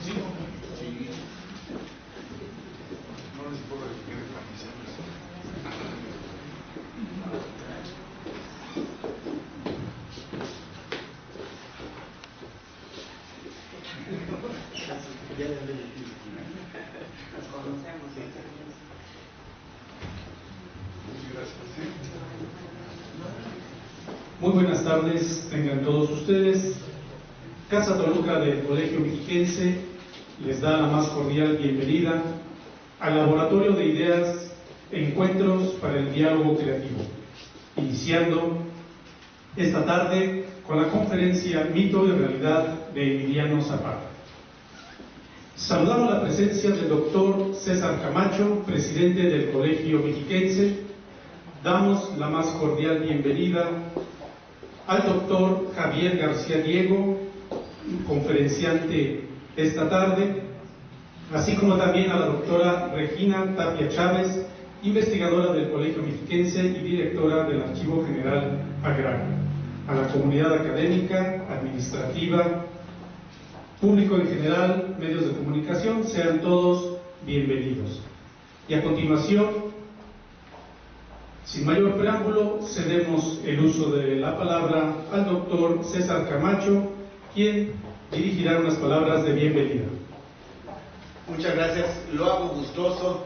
Sí. Sí. No les puedo decir camisa. Muy buenas tardes, tengan todos ustedes. Casa Toluca del Colegio Mexiquense les da la más cordial bienvenida al Laboratorio de Ideas Encuentros para el Diálogo Creativo, iniciando esta tarde con la conferencia Mito y Realidad de Emiliano Zapata. Saludamos la presencia del doctor César Camacho, presidente del Colegio Mexiquense. Damos la más cordial bienvenida al doctor Javier García Diego, conferenciante esta tarde, así como también a la doctora Regina Tapia Chávez, investigadora del Colegio Mexiquense y directora del Archivo General Agrario, a la comunidad académica, administrativa, público en general, medios de comunicación, sean todos bienvenidos. Y a continuación, sin mayor preámbulo, cedemos el uso de la palabra al doctor César Camacho, quien dirigirá unas palabras de bienvenida. Muchas gracias. Lo hago gustoso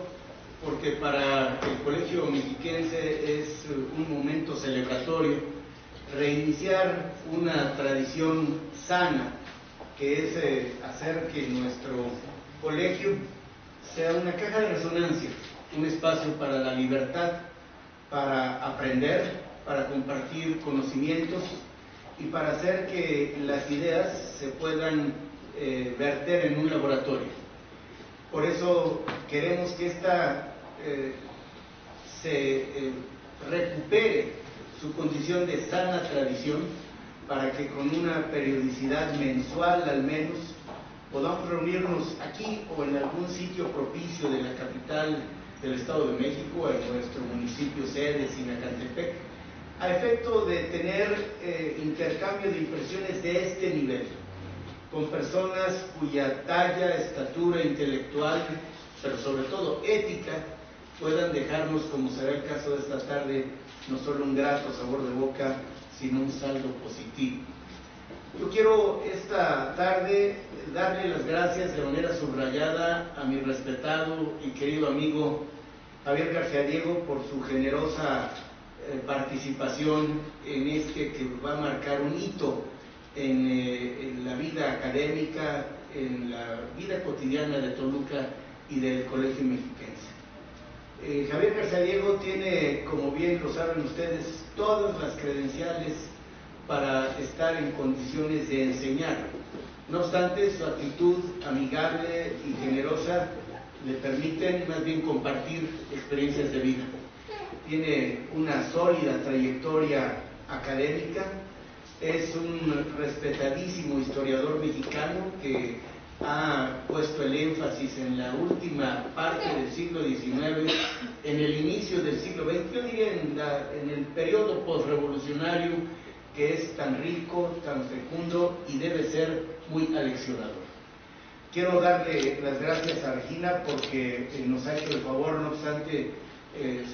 porque para el Colegio Mexiquense es un momento celebratorio reiniciar una tradición sana, que es hacer que nuestro colegio sea una caja de resonancia, un espacio para la libertad, para aprender, para compartir conocimientos y para hacer que las ideas se puedan verter en un laboratorio. Por eso queremos que esta se recupere su condición de sana tradición, para que con una periodicidad mensual al menos podamos reunirnos aquí o en algún sitio propicio de la capital del Estado de México, en nuestro municipio sede, Sinacantepec, a efecto de tener intercambio de impresiones de este nivel, con personas cuya talla, estatura intelectual, pero sobre todo ética, puedan dejarnos, como será el caso de esta tarde, no solo un grato sabor de boca, sino un saldo positivo. Yo quiero esta tarde darle las gracias de manera subrayada a mi respetado y querido amigo Javier García Diego por su generosa participación en este que va a marcar un hito en la vida académica, en la vida cotidiana de Toluca y del Colegio Mexiquense. Javier García Diego tiene, como bien lo saben ustedes, todas las credenciales para estar en condiciones de enseñar. No obstante, su actitud amigable y generosa le permiten más bien compartir experiencias de vida. Tiene una sólida trayectoria académica, es un respetadísimo historiador mexicano que ha puesto el énfasis en la última parte del siglo XIX, en el inicio del siglo XX, yo diría en el periodo postrevolucionario, que es tan rico, tan fecundo y debe ser muy aleccionador. Quiero darle las gracias a Regina porque nos ha hecho el favor, no obstante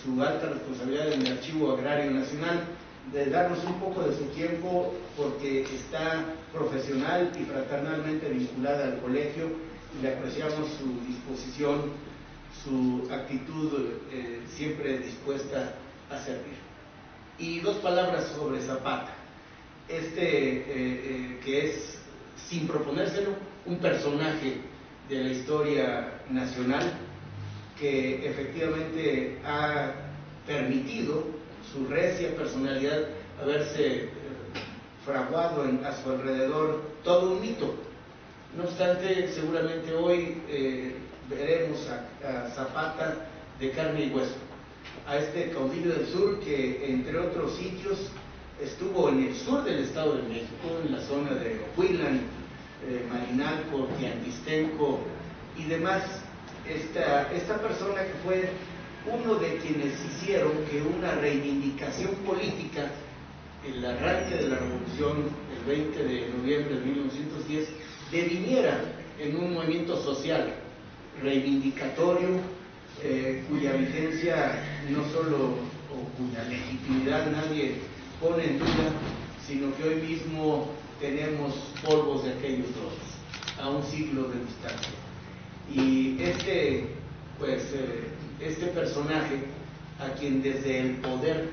su alta responsabilidad en el Archivo Agrario Nacional, de darnos un poco de su tiempo, porque está profesional y fraternalmente vinculada al colegio y le apreciamos su disposición, su actitud siempre dispuesta a servir. Y dos palabras sobre Zapata, que es, sin proponérselo, un personaje de la historia nacional que efectivamente ha permitido su recia personalidad haberse fraguado a su alrededor todo un mito. No obstante, seguramente hoy veremos a Zapata de carne y hueso, a este caudillo del sur que, entre otros sitios, estuvo en el sur del Estado de México, en la zona de Huilan, Marinalco, Tianguistenco y demás. Esta persona que fue uno de quienes hicieron que una reivindicación política, el arranque de la revolución el 20 de noviembre de 1910, deviniera en un movimiento social reivindicatorio, cuya vigencia no solo, o cuya legitimidad nadie pone en duda, sino que hoy mismo tenemos polvos de aquellos lodos, a un siglo de distancia. Y este personaje, a quien desde el poder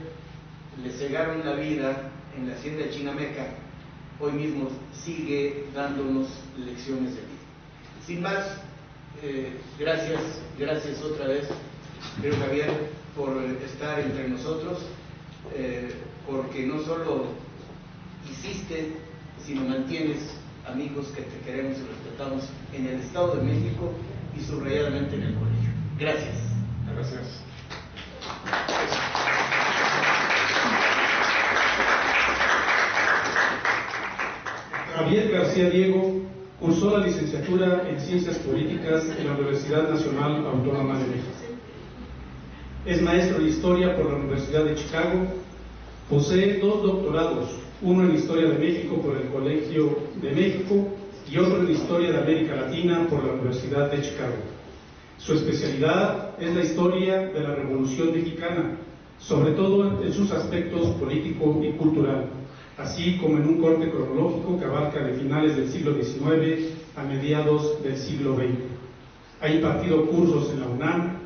le cegaron la vida en la hacienda de Chinameca, hoy mismo sigue dándonos lecciones de vida. Sin más, gracias otra vez, querido Javier, por estar entre nosotros, porque no solo hiciste, sino mantienes amigos que te queremos y respetamos en el Estado de México y subrayadamente en el colegio. Gracias. Gracias. Javier García Diego cursó la licenciatura en Ciencias Políticas en la Universidad Nacional Autónoma de México. Es maestro de Historia por la Universidad de Chicago. Posee 2 doctorados, uno en Historia de México por el Colegio de México y otro en Historia de América Latina por la Universidad de Chicago. Su especialidad es la historia de la Revolución Mexicana, sobre todo en sus aspectos político y cultural, así como en un corte cronológico que abarca de finales del siglo XIX a mediados del siglo XX. Ha impartido cursos en la UNAM,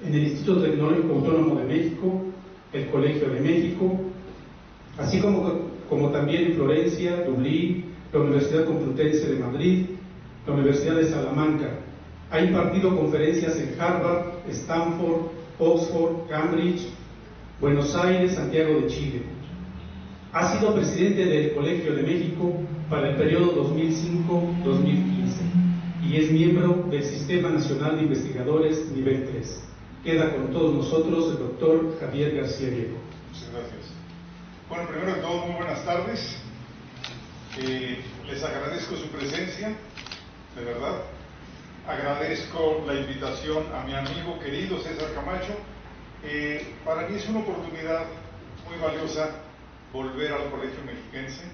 en el Instituto Tecnológico Autónomo de México, el Colegio de México, así como también en Florencia, Dublín, la Universidad Complutense de Madrid, la Universidad de Salamanca. Ha impartido conferencias en Harvard, Stanford, Oxford, Cambridge, Buenos Aires, Santiago de Chile. Ha sido presidente del Colegio de México para el periodo 2005-2015 y es miembro del Sistema Nacional de Investigadores Nivel 3. Queda con todos nosotros el doctor Javier García Diego. Muchas gracias. Bueno, primero de todo, muy buenas tardes. Les agradezco su presencia, de verdad. Agradezco la invitación a mi amigo querido César Camacho. Para mí es una oportunidad muy valiosa volver al Colegio Mexiquense.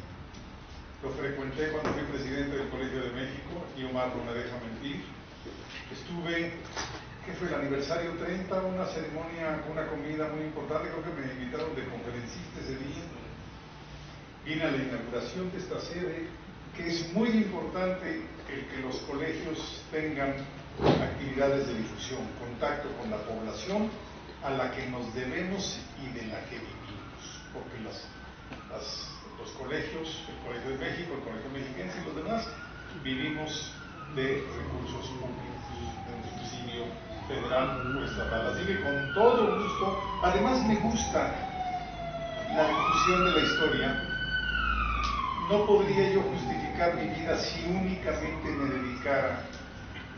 Lo frecuenté cuando fui presidente del Colegio de México y Omar no me deja mentir. Estuve, ¿qué fue el aniversario 30? Una ceremonia, una comida muy importante, creo que me invitaron de conferencista ese día. Vine a la inauguración de esta sede, que es muy importante que los colegios tengan actividades de difusión, contacto con la población a la que nos debemos y de la que vivimos, porque los colegios, el Colegio de México, el Colegio Mexiquense y los demás, vivimos de recursos públicos, de un subsidio federal o estatal. Así que con todo gusto, además me gusta la difusión de la historia. No podría yo justificar mi vida si únicamente me dedicara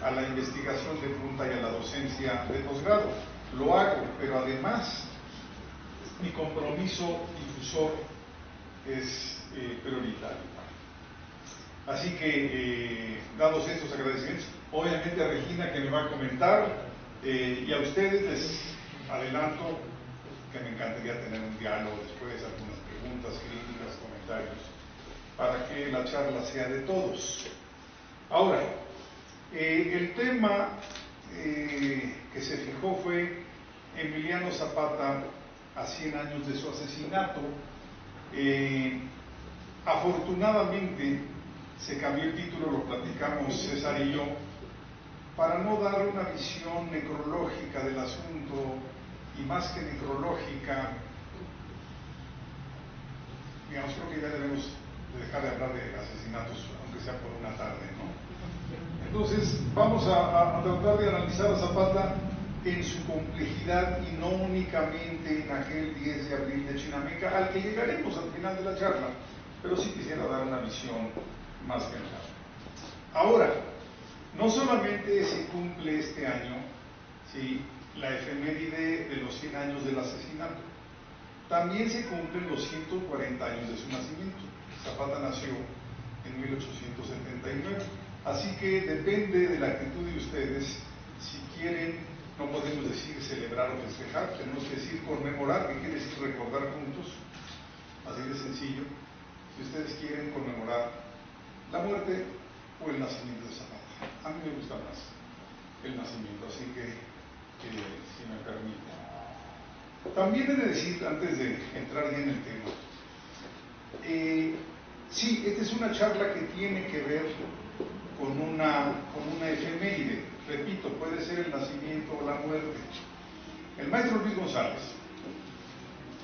a la investigación de punta y a la docencia de posgrado. Lo hago, pero además mi compromiso difusor es prioritario. Así que, dados estos agradecimientos, obviamente a Regina, que me va a comentar, y a ustedes les adelanto que me encantaría tener un diálogo después, algunas preguntas, críticas, comentarios, para que la charla sea de todos. Ahora, el tema que se fijó fue Emiliano Zapata a 100 años de su asesinato. Afortunadamente se cambió el título, lo platicamos César y yo, para no dar una visión necrológica del asunto, y más que necrológica, digamos, creo que ya debemos dejar de hablar de asesinatos, aunque sea por una tarde, ¿no? Entonces, vamos a tratar de analizar a Zapata en su complejidad y no únicamente en aquel 10 de abril de Chinameca, al que llegaremos al final de la charla, pero sí quisiera dar una visión más general. Ahora, no solamente se cumple este año, ¿sí?, la efeméride de los 100 años del asesinato, también se cumplen los 140 años de su nacimiento. Zapata nació en 1879, así que depende de la actitud de ustedes. Si quieren, no podemos decir celebrar o festejar, tenemos que decir conmemorar, que quiere decir recordar juntos, así de sencillo. Si ustedes quieren conmemorar la muerte o el nacimiento de Zapata. A mí me gusta más el nacimiento, así que si me permite. También he de decir, antes de entrar ya en el tema, sí, esta es una charla que tiene que ver con una efeméride. Repito, puede ser el nacimiento o la muerte. El maestro Luis González,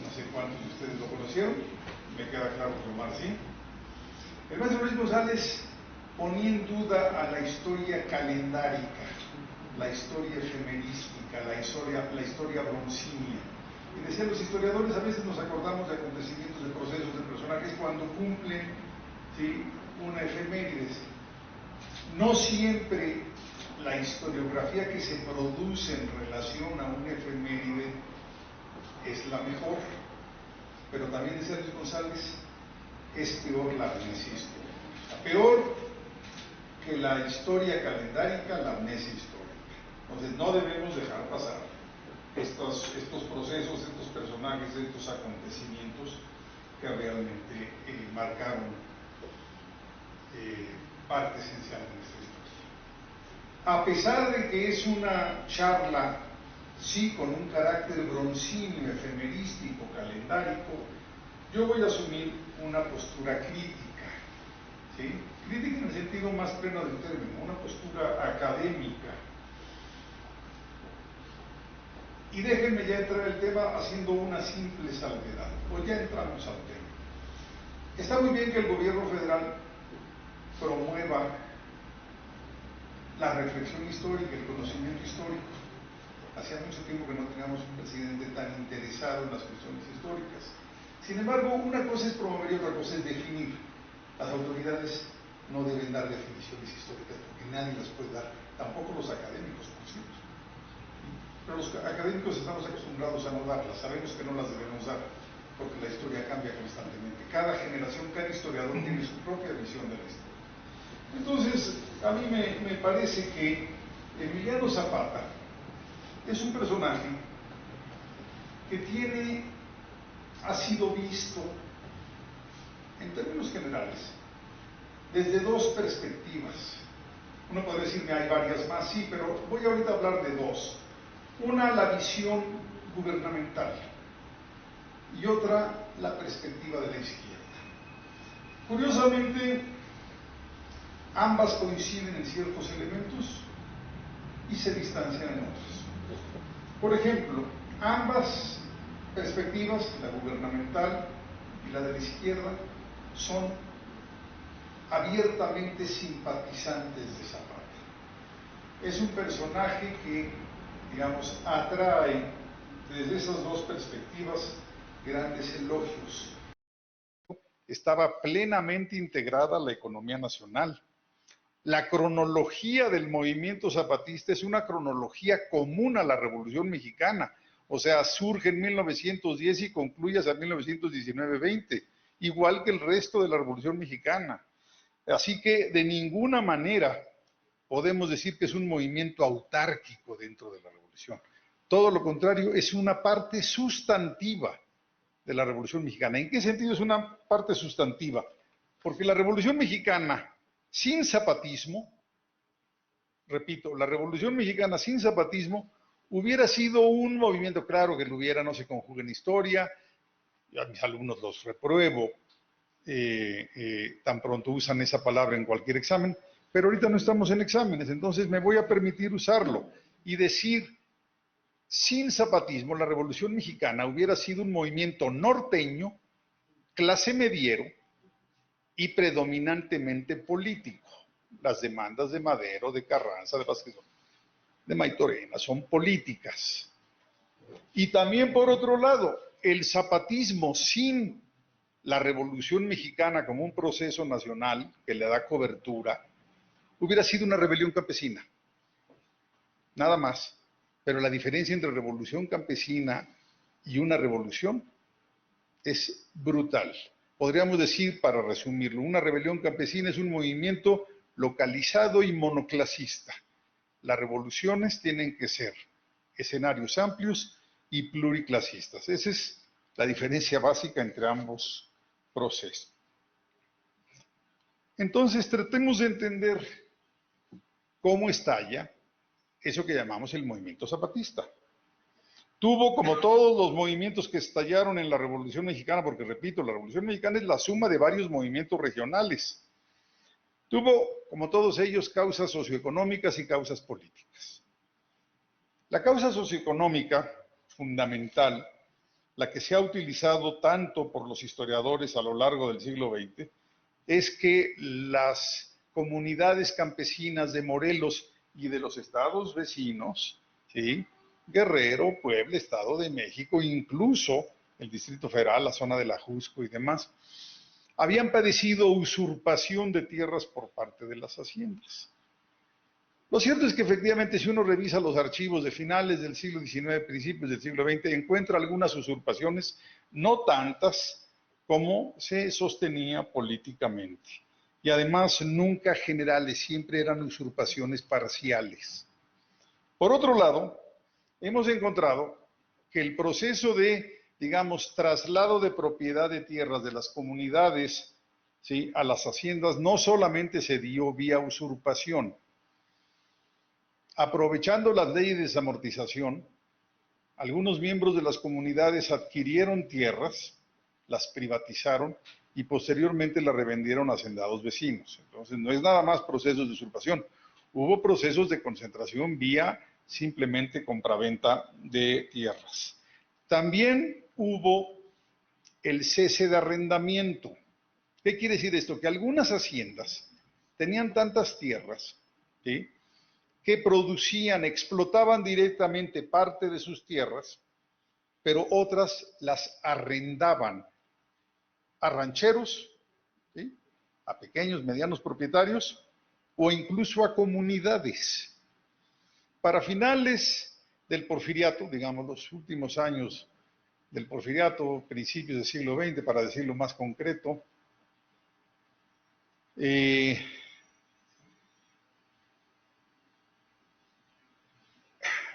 no sé cuántos de ustedes lo conocieron, me queda claro que Omar sí. El maestro Luis González ponía en duda a la historia calendárica, la historia efemerística, la historia broncínia. Y decía, los historiadores a veces nos acordamos de acontecimientos, de procesos, de personajes cuando cumplen, ¿sí?, una efeméride. No siempre la historiografía que se produce en relación a una efeméride es la mejor, pero también decía Luis González, es peor la amnesia histórica. Peor que la historia calendárica, la amnesia histórica. Entonces no debemos dejar pasar estos procesos, estos personajes, estos acontecimientos que realmente marcaron parte esencial de nuestra historia. A pesar de que es una charla, sí, con un carácter broncíneo, efemerístico, calendárico, yo voy a asumir una postura crítica, ¿sí? Crítica en el sentido más pleno del término, una postura académica. Y déjenme ya entrar al tema haciendo una simple salvedad, pues ya entramos al tema. Está muy bien que el gobierno federal promueva la reflexión histórica, el conocimiento histórico. Hacía mucho tiempo que no teníamos un presidente tan interesado en las cuestiones históricas. Sin embargo, una cosa es promover y otra cosa es definir. Las autoridades no deben dar definiciones históricas porque nadie las puede dar, tampoco los académicos, por cierto. Pero los académicos estamos acostumbrados a no darlas, sabemos que no las debemos dar, porque la historia cambia constantemente. Cada generación, cada historiador tiene su propia visión de la historia. Entonces, a mí me parece que Emiliano Zapata es un personaje que ha sido visto, en términos generales, desde dos perspectivas. Uno podría decirme, hay varias más, sí, pero voy ahorita a hablar de dos. Una, la visión gubernamental, y otra, la perspectiva de la izquierda. Curiosamente, ambas coinciden en ciertos elementos y se distancian en otros. Por ejemplo, ambas perspectivas, la gubernamental y la de la izquierda, son abiertamente simpatizantes de Zapata. Es un personaje que, digamos, atrae desde esas dos perspectivas grandes elogios. Estaba plenamente integrada a la economía nacional. La cronología del movimiento zapatista es una cronología común a la Revolución Mexicana. O sea, surge en 1910 y concluye hasta 1919-20, igual que el resto de la Revolución Mexicana. Así que de ninguna manera podemos decir que es un movimiento autárquico dentro de la revolución. Todo lo contrario, es una parte sustantiva de la Revolución Mexicana. ¿En qué sentido es una parte sustantiva? Porque la Revolución Mexicana sin zapatismo, repito, la Revolución Mexicana sin zapatismo hubiera sido un movimiento, claro que lo hubiera, no se conjuga en historia, a mis alumnos los repruebo, tan pronto usan esa palabra en cualquier examen, pero ahorita no estamos en exámenes, entonces me voy a permitir usarlo y decir, sin zapatismo, la Revolución Mexicana hubiera sido un movimiento norteño, clase mediero y predominantemente político. Las demandas de Madero, de Carranza, de Vázquez, de Maytorena son políticas. Y también, por otro lado, el zapatismo sin la Revolución Mexicana como un proceso nacional que le da cobertura, hubiera sido una rebelión campesina. Nada más. Pero la diferencia entre revolución campesina y una revolución es brutal. Podríamos decir, para resumirlo, una rebelión campesina es un movimiento localizado y monoclasista. Las revoluciones tienen que ser escenarios amplios y pluriclasistas. Esa es la diferencia básica entre ambos procesos. Entonces, tratemos de entender cómo estalla eso que llamamos el movimiento zapatista. Tuvo, como todos los movimientos que estallaron en la Revolución Mexicana, porque repito, la Revolución Mexicana es la suma de varios movimientos regionales. Tuvo, como todos ellos, causas socioeconómicas y causas políticas. La causa socioeconómica fundamental, la que se ha utilizado tanto por los historiadores a lo largo del siglo XX, es que las comunidades campesinas de Morelos y de los estados vecinos, ¿sí?, Guerrero, Puebla, Estado de México, incluso el Distrito Federal, la zona de la Jusco y demás, habían padecido usurpación de tierras por parte de las haciendas. Lo cierto es que efectivamente, si uno revisa los archivos de finales del siglo XIX, principios del siglo XX, encuentra algunas usurpaciones, no tantas como se sostenía políticamente. Y además nunca generales, siempre eran usurpaciones parciales. Por otro lado, hemos encontrado que el proceso de, digamos, traslado de propiedad de tierras de las comunidades, ¿sí?, a las haciendas no solamente se dio vía usurpación. Aprovechando las leyes de desamortización, algunos miembros de las comunidades adquirieron tierras, las privatizaron y posteriormente las revendieron a hacendados vecinos. Entonces, no es nada más procesos de usurpación. Hubo procesos de concentración vía simplemente compraventa de tierras. También hubo el cese de arrendamiento. ¿Qué quiere decir esto? Que algunas haciendas tenían tantas tierras, ¿sí?, que producían, explotaban directamente parte de sus tierras, pero otras las arrendaban a rancheros, ¿sí?, a pequeños, medianos propietarios o incluso a comunidades. Para finales del Porfiriato, digamos los últimos años del Porfiriato, principios del siglo XX, para decirlo más concreto,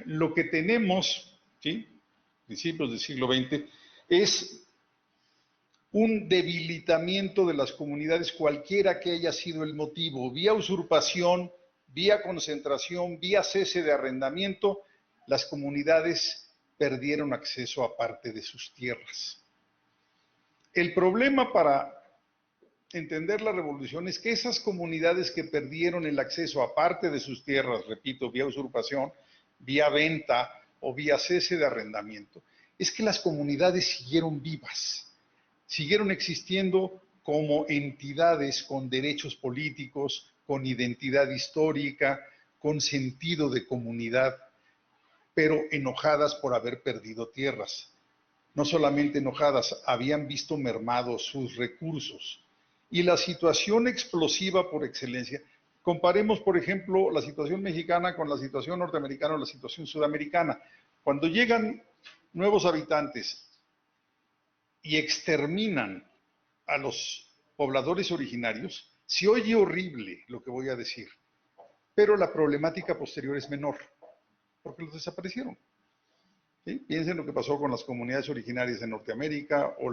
lo que tenemos, ¿sí?, principios del siglo XX, es un debilitamiento de las comunidades, cualquiera que haya sido el motivo, vía usurpación, vía concentración, vía cese de arrendamiento, las comunidades perdieron acceso a parte de sus tierras. El problema para entender la revolución es que esas comunidades que perdieron el acceso a parte de sus tierras, repito, vía usurpación, vía venta o vía cese de arrendamiento, es que las comunidades siguieron vivas, siguieron existiendo como entidades con derechos políticos, con identidad histórica, con sentido de comunidad, pero enojadas por haber perdido tierras. No solamente enojadas, habían visto mermados sus recursos. Y la situación explosiva por excelencia, comparemos, por ejemplo, la situación mexicana con la situación norteamericana o la situación sudamericana. Cuando llegan nuevos habitantes y exterminan a los pobladores originarios, se oye horrible lo que voy a decir, pero la problemática posterior es menor, porque los desaparecieron. ¿Sí? Piensen lo que pasó con las comunidades originarias en Norteamérica o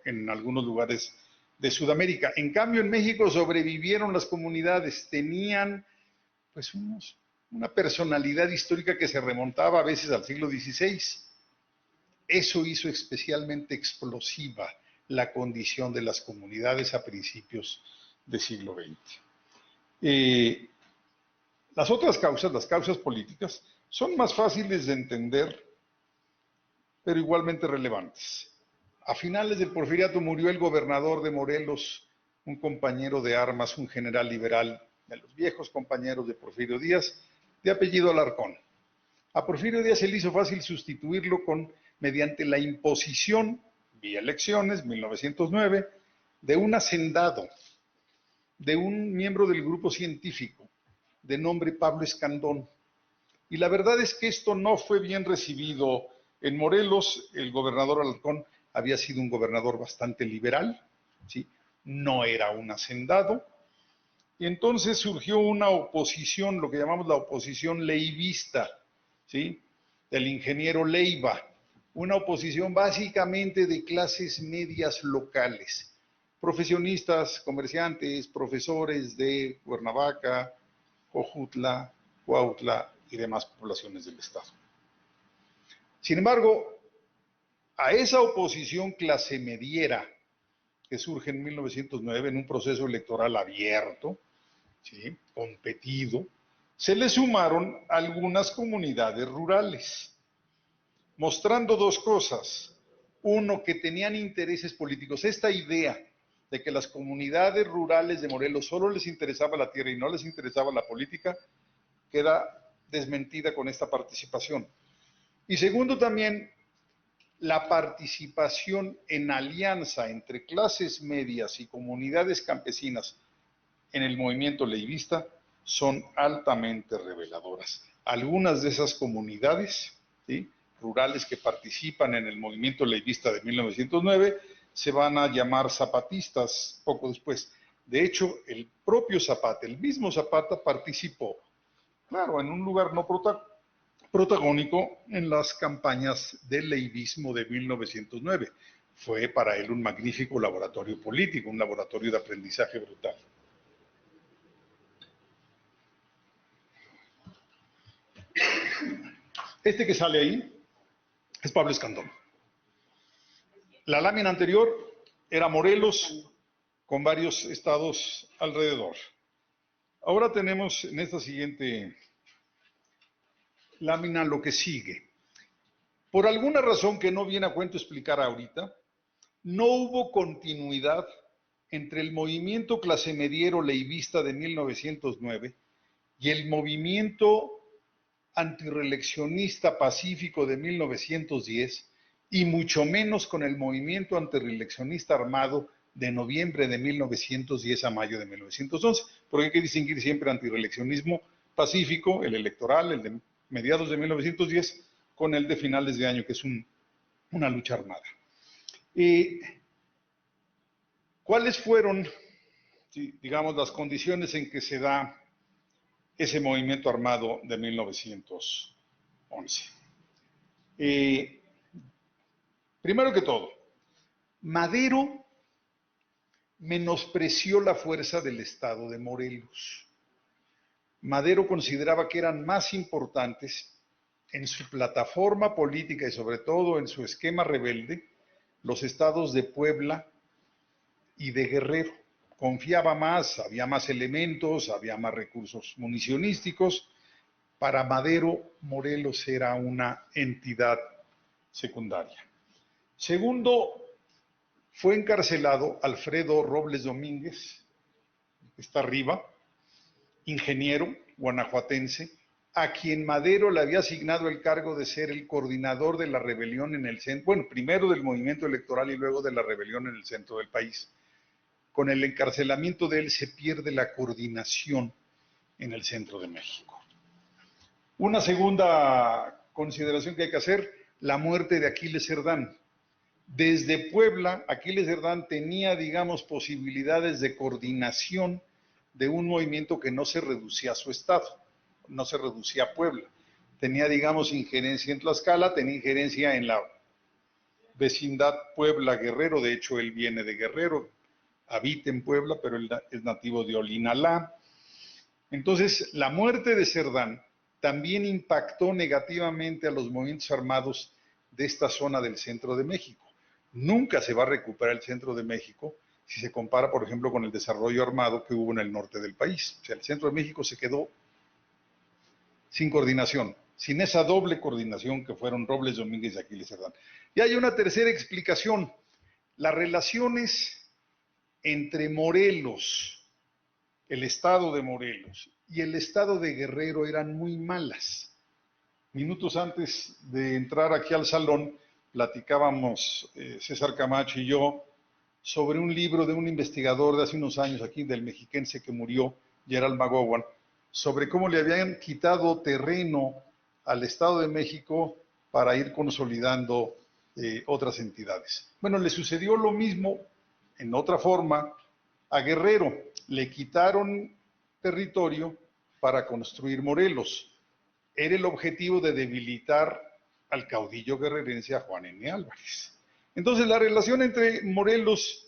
en algunos lugares de Sudamérica. En cambio, en México sobrevivieron las comunidades, tenían pues una personalidad histórica que se remontaba a veces al siglo XVI. Eso hizo especialmente explosiva la condición de las comunidades a principios del siglo XX. Las otras causas, las causas políticas, son más fáciles de entender, pero igualmente relevantes. A finales del Porfiriato murió el gobernador de Morelos, un compañero de armas, un general liberal, de los viejos compañeros de Porfirio Díaz, de apellido Alarcón. A Porfirio Díaz se le hizo fácil sustituirlo mediante la imposición, vía elecciones, 1909, de un hacendado, de un miembro del grupo científico, de nombre Pablo Escandón. Y la verdad es que esto no fue bien recibido. En Morelos, el gobernador Alarcón había sido un gobernador bastante liberal, ¿sí?, no era un hacendado, y entonces surgió una oposición, lo que llamamos la oposición leivista, ¿sí?, del ingeniero Leiva, una oposición básicamente de clases medias locales, profesionistas, comerciantes, profesores de Cuernavaca, Jojutla, Cuautla y demás poblaciones del estado. Sin embargo, a esa oposición clase mediera que surge en 1909 en un proceso electoral abierto, ¿sí?, competido, se le sumaron algunas comunidades rurales, mostrando dos cosas. Uno, que tenían intereses políticos. Esta idea de que las comunidades rurales de Morelos solo les interesaba la tierra y no les interesaba la política, queda desmentida con esta participación. Y segundo, también la participación en alianza entre clases medias y comunidades campesinas en el movimiento leivista son altamente reveladoras. Algunas de esas comunidades, ¿sí?, rurales que participan en el movimiento leivista de 1909 se van a llamar zapatistas poco después. De hecho, el propio Zapata, el mismo Zapata, participó, claro, en un lugar no protagónico en las campañas del leivismo de 1909. Fue para él un magnífico laboratorio político, un laboratorio de aprendizaje brutal. Este que sale ahí es Pablo Escandón. La lámina anterior era Morelos con varios estados alrededor. Ahora tenemos en esta siguiente lámina lo que sigue. Por alguna razón que no viene a cuento explicar ahorita, no hubo continuidad entre el movimiento clasemediero leivista de 1909 y el movimiento antirreeleccionista pacífico de 1910, y mucho menos con el movimiento antirreeleccionista armado de noviembre de 1910 a mayo de 1911, porque hay que distinguir siempre antirreeleccionismo pacífico, el electoral, el de mediados de 1910, con el de finales de año, que es una lucha armada. ¿Cuáles fueron, digamos, las condiciones en que se da ese movimiento armado de 1911? Primero que todo, Madero menospreció la fuerza del estado de Morelos. Madero consideraba que eran más importantes en su plataforma política y sobre todo en su esquema rebelde los estados de Puebla y de Guerrero. Confiaba más, había más elementos, había más recursos municionísticos. Para Madero, Morelos era una entidad secundaria. Segundo, fue encarcelado Alfredo Robles Domínguez, que está arriba, ingeniero guanajuatense, a quien Madero le había asignado el cargo de ser el coordinador de la rebelión en el centro, bueno, primero del movimiento electoral y luego de la rebelión en el centro del país. Con el encarcelamiento de él se pierde la coordinación en el centro de México. Una segunda consideración que hay que hacer, la muerte de Aquiles Cerdán. Desde Puebla, Aquiles Cerdán tenía, digamos, posibilidades de coordinación de un movimiento que no se reducía a su estado, no se reducía a Puebla. Tenía, digamos, injerencia en Tlaxcala, tenía injerencia en la vecindad Puebla-Guerrero, de hecho él viene de Guerrero, habita en Puebla, pero él es nativo de Olinalá. Entonces, la muerte de Cerdán también impactó negativamente a los movimientos armados de esta zona del centro de México. Nunca se va a recuperar el centro de México si se compara, por ejemplo, con el desarrollo armado que hubo en el norte del país. O sea, el centro de México se quedó sin coordinación, sin esa doble coordinación que fueron Robles Domínguez y Aquiles Cerdán. Y hay una tercera explicación. Las relaciones entre Morelos, el estado de Morelos, y el estado de Guerrero eran muy malas. Minutos antes de entrar aquí al salón, platicábamos César Camacho y yo sobre un libro de un investigador de hace unos años aquí, del mexiquense que murió, Gerald McGowan, sobre cómo le habían quitado terreno al Estado de México para ir consolidando otras entidades. Bueno, le sucedió lo mismo, en otra forma, a Guerrero. Le quitaron territorio para construir Morelos. Era el objetivo de debilitar al caudillo guerrerense, a Juan N. Álvarez. Entonces, la relación entre Morelos,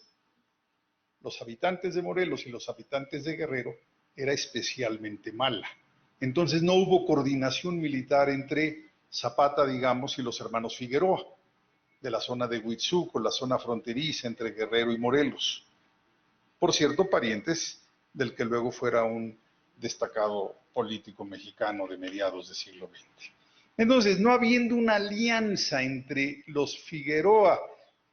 los habitantes de Morelos y los habitantes de Guerrero, era especialmente mala. Entonces no hubo coordinación militar entre Zapata, digamos, y los hermanos Figueroa, de la zona de Huitzuco, la zona fronteriza entre Guerrero y Morelos. Por cierto, parientes del que luego fuera un destacado político mexicano de mediados del siglo XX. Entonces, no habiendo una alianza entre los Figueroa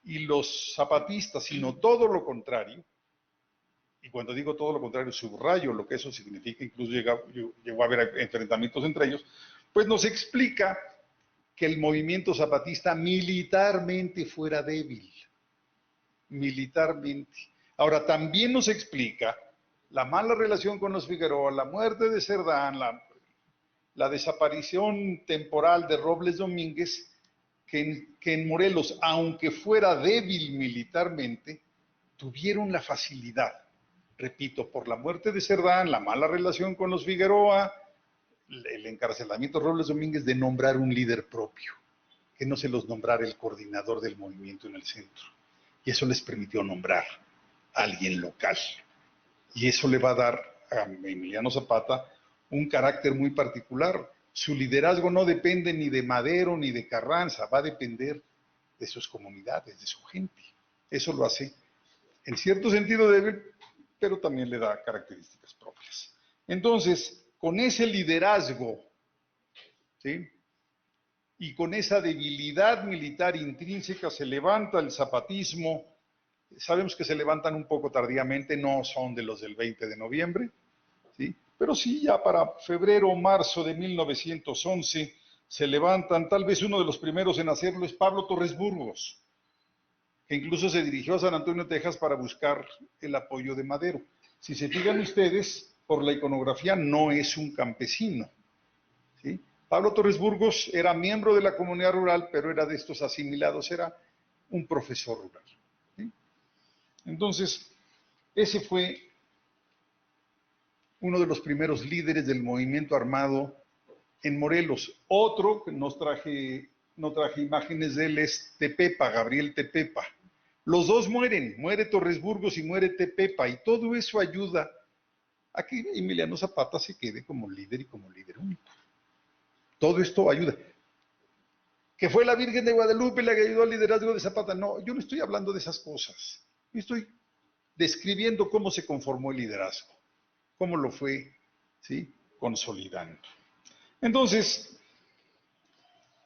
y los zapatistas, sino todo lo contrario, y cuando digo todo lo contrario, subrayo lo que eso significa, incluso llegó a haber enfrentamientos entre ellos, pues nos explica que el movimiento zapatista militarmente fuera débil, militarmente. Ahora, también nos explica la mala relación con los Figueroa, la muerte de Cerdán, la desaparición temporal de Robles Domínguez, que en Morelos, aunque fuera débil militarmente, tuvieron la facilidad, repito, por la muerte de Cerdán, la mala relación con los Figueroa, el encarcelamiento de Robles Domínguez, de nombrar un líder propio, que no se los nombrara el coordinador del movimiento en el centro. Y eso les permitió nombrar a alguien local. Y eso le va a dar a Emiliano Zapata un carácter muy particular. Su liderazgo no depende ni de Madero ni de Carranza, va a depender de sus comunidades, de su gente. Eso lo hace en cierto sentido débil, pero también le da características propias. Entonces, con ese liderazgo, ¿sí?, y con esa debilidad militar intrínseca se levanta el zapatismo. Sabemos que se levantan un poco tardíamente, no son de los del 20 de noviembre, ¿sí?, pero sí ya para febrero o marzo de 1911 se levantan. Tal vez uno de los primeros en hacerlo es Pablo Torres Burgos, que incluso se dirigió a San Antonio, Texas, para buscar el apoyo de Madero. Si se fijan ustedes, por la iconografía no es un campesino, ¿sí? Pablo Torres Burgos era miembro de la comunidad rural, pero era de estos asimilados, era un profesor rural, ¿sí? Entonces, ese fue uno de los primeros líderes del movimiento armado en Morelos. Otro, que no traje imágenes de él, es Tepepa, Gabriel Tepepa. Los dos mueren, muere Torres Burgos y muere Tepepa, y todo eso ayuda a que Emiliano Zapata se quede como líder y como líder único. Todo esto ayuda. ¿Que fue la Virgen de Guadalupe la que ayudó al liderazgo de Zapata? No, yo no estoy hablando de esas cosas. Yo estoy describiendo cómo se conformó el liderazgo, cómo lo fue, ¿sí?, consolidando. Entonces,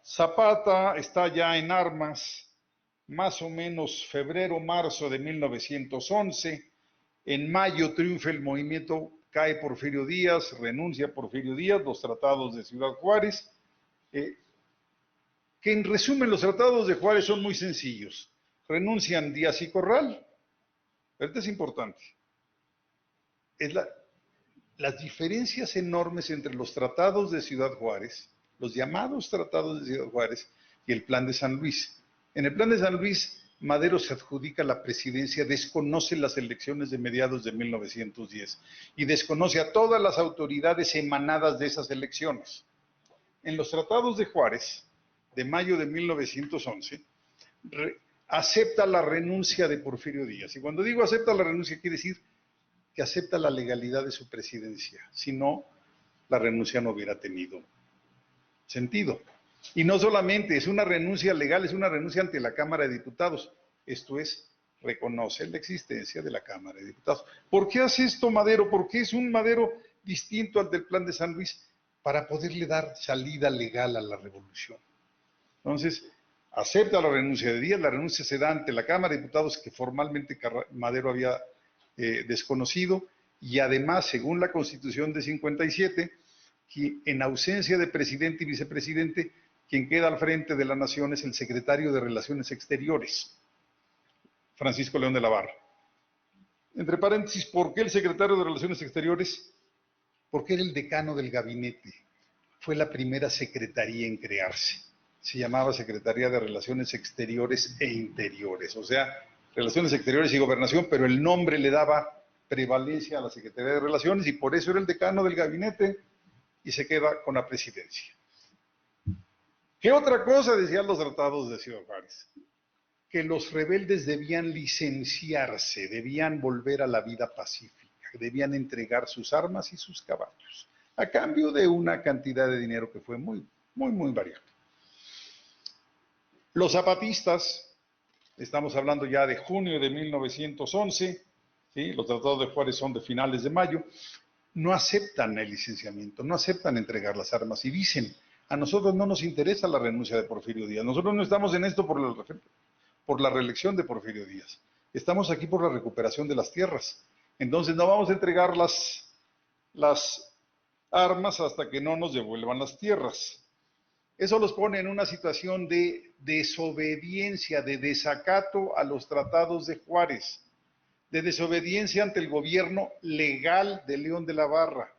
Zapata está ya en armas, más o menos febrero, marzo de 1911. En mayo triunfa el movimiento, cae Porfirio Díaz, renuncia Porfirio Díaz, los tratados de Ciudad Juárez, que en resumen los tratados de Juárez son muy sencillos. Renuncian Díaz y Corral. Esto es importante. Es las diferencias enormes entre los tratados de Ciudad Juárez, los llamados tratados de Ciudad Juárez, y el Plan de San Luis. En el Plan de San Luis, Madero se adjudica la presidencia, desconoce las elecciones de mediados de 1910 y desconoce a todas las autoridades emanadas de esas elecciones. En los tratados de Juárez, de mayo de 1911, acepta la renuncia de Porfirio Díaz. Y cuando digo acepta la renuncia, quiere decir que acepta la legalidad de su presidencia. Si no, la renuncia no hubiera tenido sentido. Y no solamente es una renuncia legal, es una renuncia ante la Cámara de Diputados. Esto es, reconoce la existencia de la Cámara de Diputados. ¿Por qué hace esto Madero? ¿Por qué es un Madero distinto al del Plan de San Luis? Para poderle dar salida legal a la revolución. Entonces, acepta la renuncia de Díaz, la renuncia se da ante la Cámara de Diputados, que formalmente Madero había desconocido, y además, según la Constitución de 57, que en ausencia de presidente y vicepresidente, quien queda al frente de la nación es el secretario de Relaciones Exteriores, Francisco León de la Barra. Entre paréntesis, ¿por qué el secretario de Relaciones Exteriores? Porque era el decano del gabinete. Fue la primera secretaría en crearse. Se llamaba Secretaría de Relaciones Exteriores e Interiores, o sea, Relaciones Exteriores y Gobernación, pero el nombre le daba prevalencia a la Secretaría de Relaciones y por eso era el decano del gabinete y se queda con la presidencia. ¿Qué otra cosa decían los tratados de Ciudad Juárez? Que los rebeldes debían licenciarse, debían volver a la vida pacífica. debían entregar sus armas y sus caballos, a cambio de una cantidad de dinero que fue muy variable. Los zapatistas, estamos hablando ya de junio de 1911, ¿sí? Los tratados de Juárez son de finales de mayo, no aceptan el licenciamiento, no aceptan entregar las armas y dicen, a nosotros no nos interesa la renuncia de Porfirio Díaz, nosotros no estamos en esto por la reelección de Porfirio Díaz, estamos aquí por la recuperación de las tierras, entonces no vamos a entregar las armas hasta que no nos devuelvan las tierras. Eso los pone en una situación de desobediencia, de desacato a los tratados de Juárez, de desobediencia ante el gobierno legal de León de la Barra,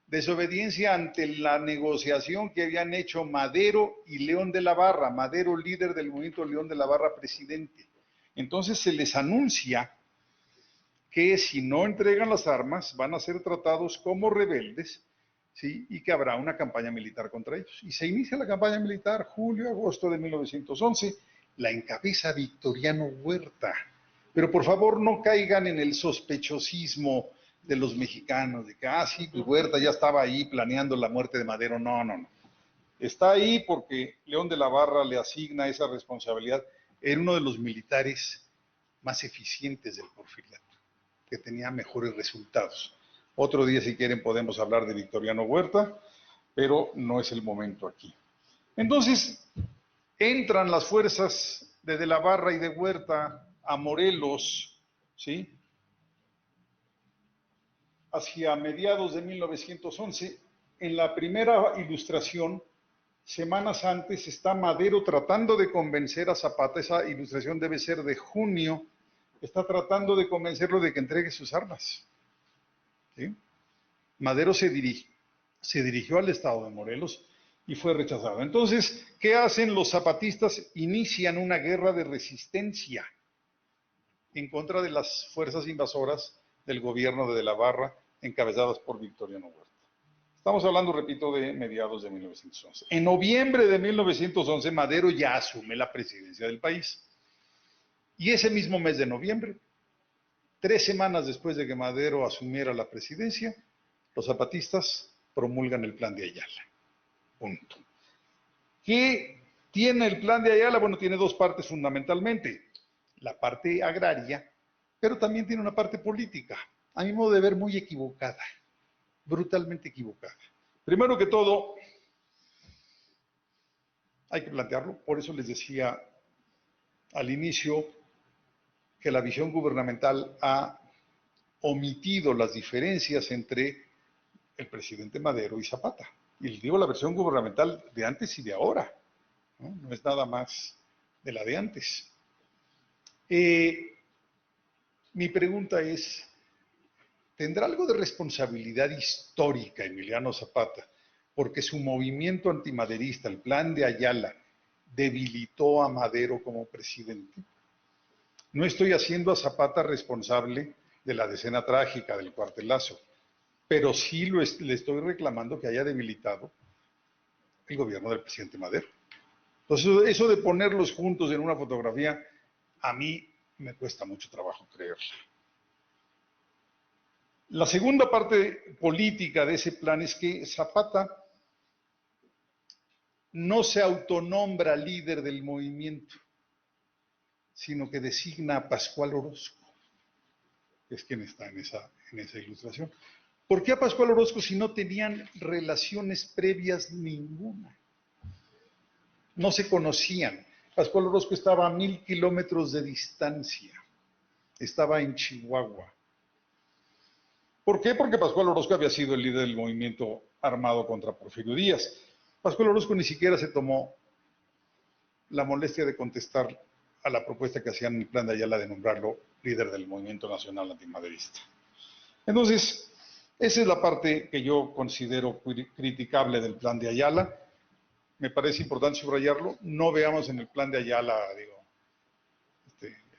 desobediencia ante la negociación que habían hecho Madero y León de la Barra, Madero líder del movimiento, León de la Barra presidente. Entonces se les anuncia que si no entregan las armas van a ser tratados como rebeldes, ¿sí? Y que habrá una campaña militar contra ellos. Y se inicia la campaña militar julio-agosto de 1911, la encabeza Victoriano Huerta. Pero por favor no caigan en el sospechosismo de los mexicanos, de que, sí, pues Huerta ya estaba ahí planeando la muerte de Madero. No. Está ahí porque León de la Barra le asigna esa responsabilidad. Era uno de los militares más eficientes del Porfiriato, que tenía mejores resultados. Otro día, si quieren, podemos hablar de Victoriano Huerta, pero no es el momento aquí. Entonces, entran las fuerzas de la Barra y de Huerta a Morelos, ¿sí? Hacia mediados de 1911, en la primera ilustración, semanas antes, está Madero tratando de convencer a Zapata, esa ilustración debe ser de junio, está tratando de convencerlo de que entregue sus armas. ¿Sí? Madero se dirigió al estado de Morelos y fue rechazado. Entonces, ¿qué hacen los zapatistas? Inician una guerra de resistencia en contra de las fuerzas invasoras del gobierno de la Barra, encabezadas por Victoriano Huerta. Estamos hablando, repito, de mediados de 1911. En noviembre de 1911, Madero ya asume la presidencia del país. Y ese mismo mes de noviembre, 3 semanas después de que Madero asumiera la presidencia, los zapatistas promulgan el Plan de Ayala. Punto. ¿Qué tiene el Plan de Ayala? Bueno, tiene 2 partes fundamentalmente. La parte agraria, pero también tiene una parte política. A mi modo de ver, muy equivocada, brutalmente equivocada. Primero que todo, hay que plantearlo, por eso les decía al inicio que la visión gubernamental ha omitido las diferencias entre el presidente Madero y Zapata. Y les digo la versión gubernamental de antes y de ahora, no es nada más de la de antes. Mi pregunta es, ¿tendrá algo de responsabilidad histórica Emiliano Zapata porque su movimiento antimaderista, el Plan de Ayala, debilitó a Madero como presidente? No estoy haciendo a Zapata responsable de la decena trágica del cuartelazo, pero sí le estoy reclamando que haya debilitado el gobierno del presidente Madero. Entonces, eso de ponerlos juntos en una fotografía, a mí me cuesta mucho trabajo creerla. La segunda parte política de ese plan es que Zapata no se autonombra líder del movimiento, sino que designa a Pascual Orozco, que es quien está en esa ilustración. ¿Por qué a Pascual Orozco si no tenían relaciones previas ninguna? No se conocían. Pascual Orozco estaba a 1000 kilómetros de distancia, estaba en Chihuahua. ¿Por qué? Porque Pascual Orozco había sido el líder del movimiento armado contra Porfirio Díaz. Pascual Orozco ni siquiera se tomó la molestia de contestar a la propuesta que hacían en el Plan de Ayala de nombrarlo líder del movimiento nacional antimaderista. Entonces, esa es la parte que yo considero criticable del Plan de Ayala. Me parece importante subrayarlo. No veamos en el Plan de Ayala,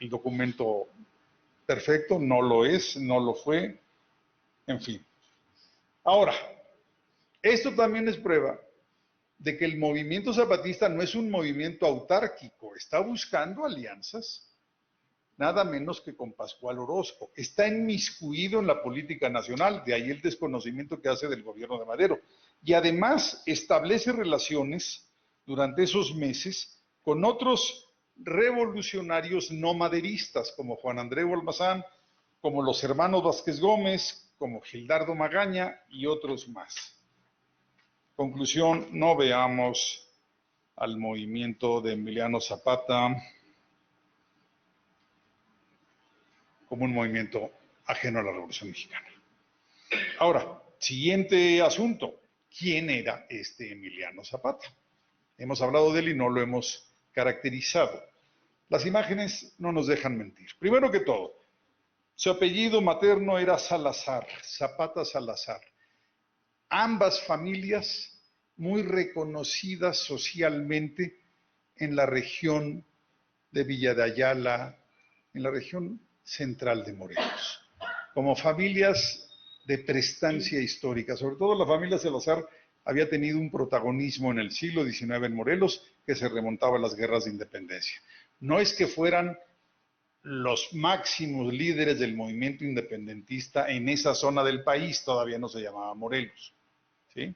el documento perfecto, no lo es, no lo fue, en fin. Ahora, esto también es prueba de que el movimiento zapatista no es un movimiento autárquico, está buscando alianzas nada menos que con Pascual Orozco. Está inmiscuido en la política nacional, de ahí el desconocimiento que hace del gobierno de Madero. Y además establece relaciones durante esos meses con otros revolucionarios no maderistas, como Juan Andreu Almazán, como los hermanos Vázquez Gómez, como Gildardo Magaña y otros más. Conclusión, no veamos al movimiento de Emiliano Zapata como un movimiento ajeno a la Revolución Mexicana. Ahora, siguiente asunto, ¿quién era este Emiliano Zapata? Hemos hablado de él y no lo hemos caracterizado. Las imágenes no nos dejan mentir. Primero que todo, su apellido materno era Salazar, Zapata Salazar. Ambas familias muy reconocidas socialmente en la región de Villa de Ayala, en la región central de Morelos, como familias de prestancia histórica. Sobre todo la familia Salazar había tenido un protagonismo en el siglo XIX en Morelos que se remontaba a las guerras de independencia. No es que fueran los máximos líderes del movimiento independentista en esa zona del país, todavía no se llamaba Morelos, ¿sí?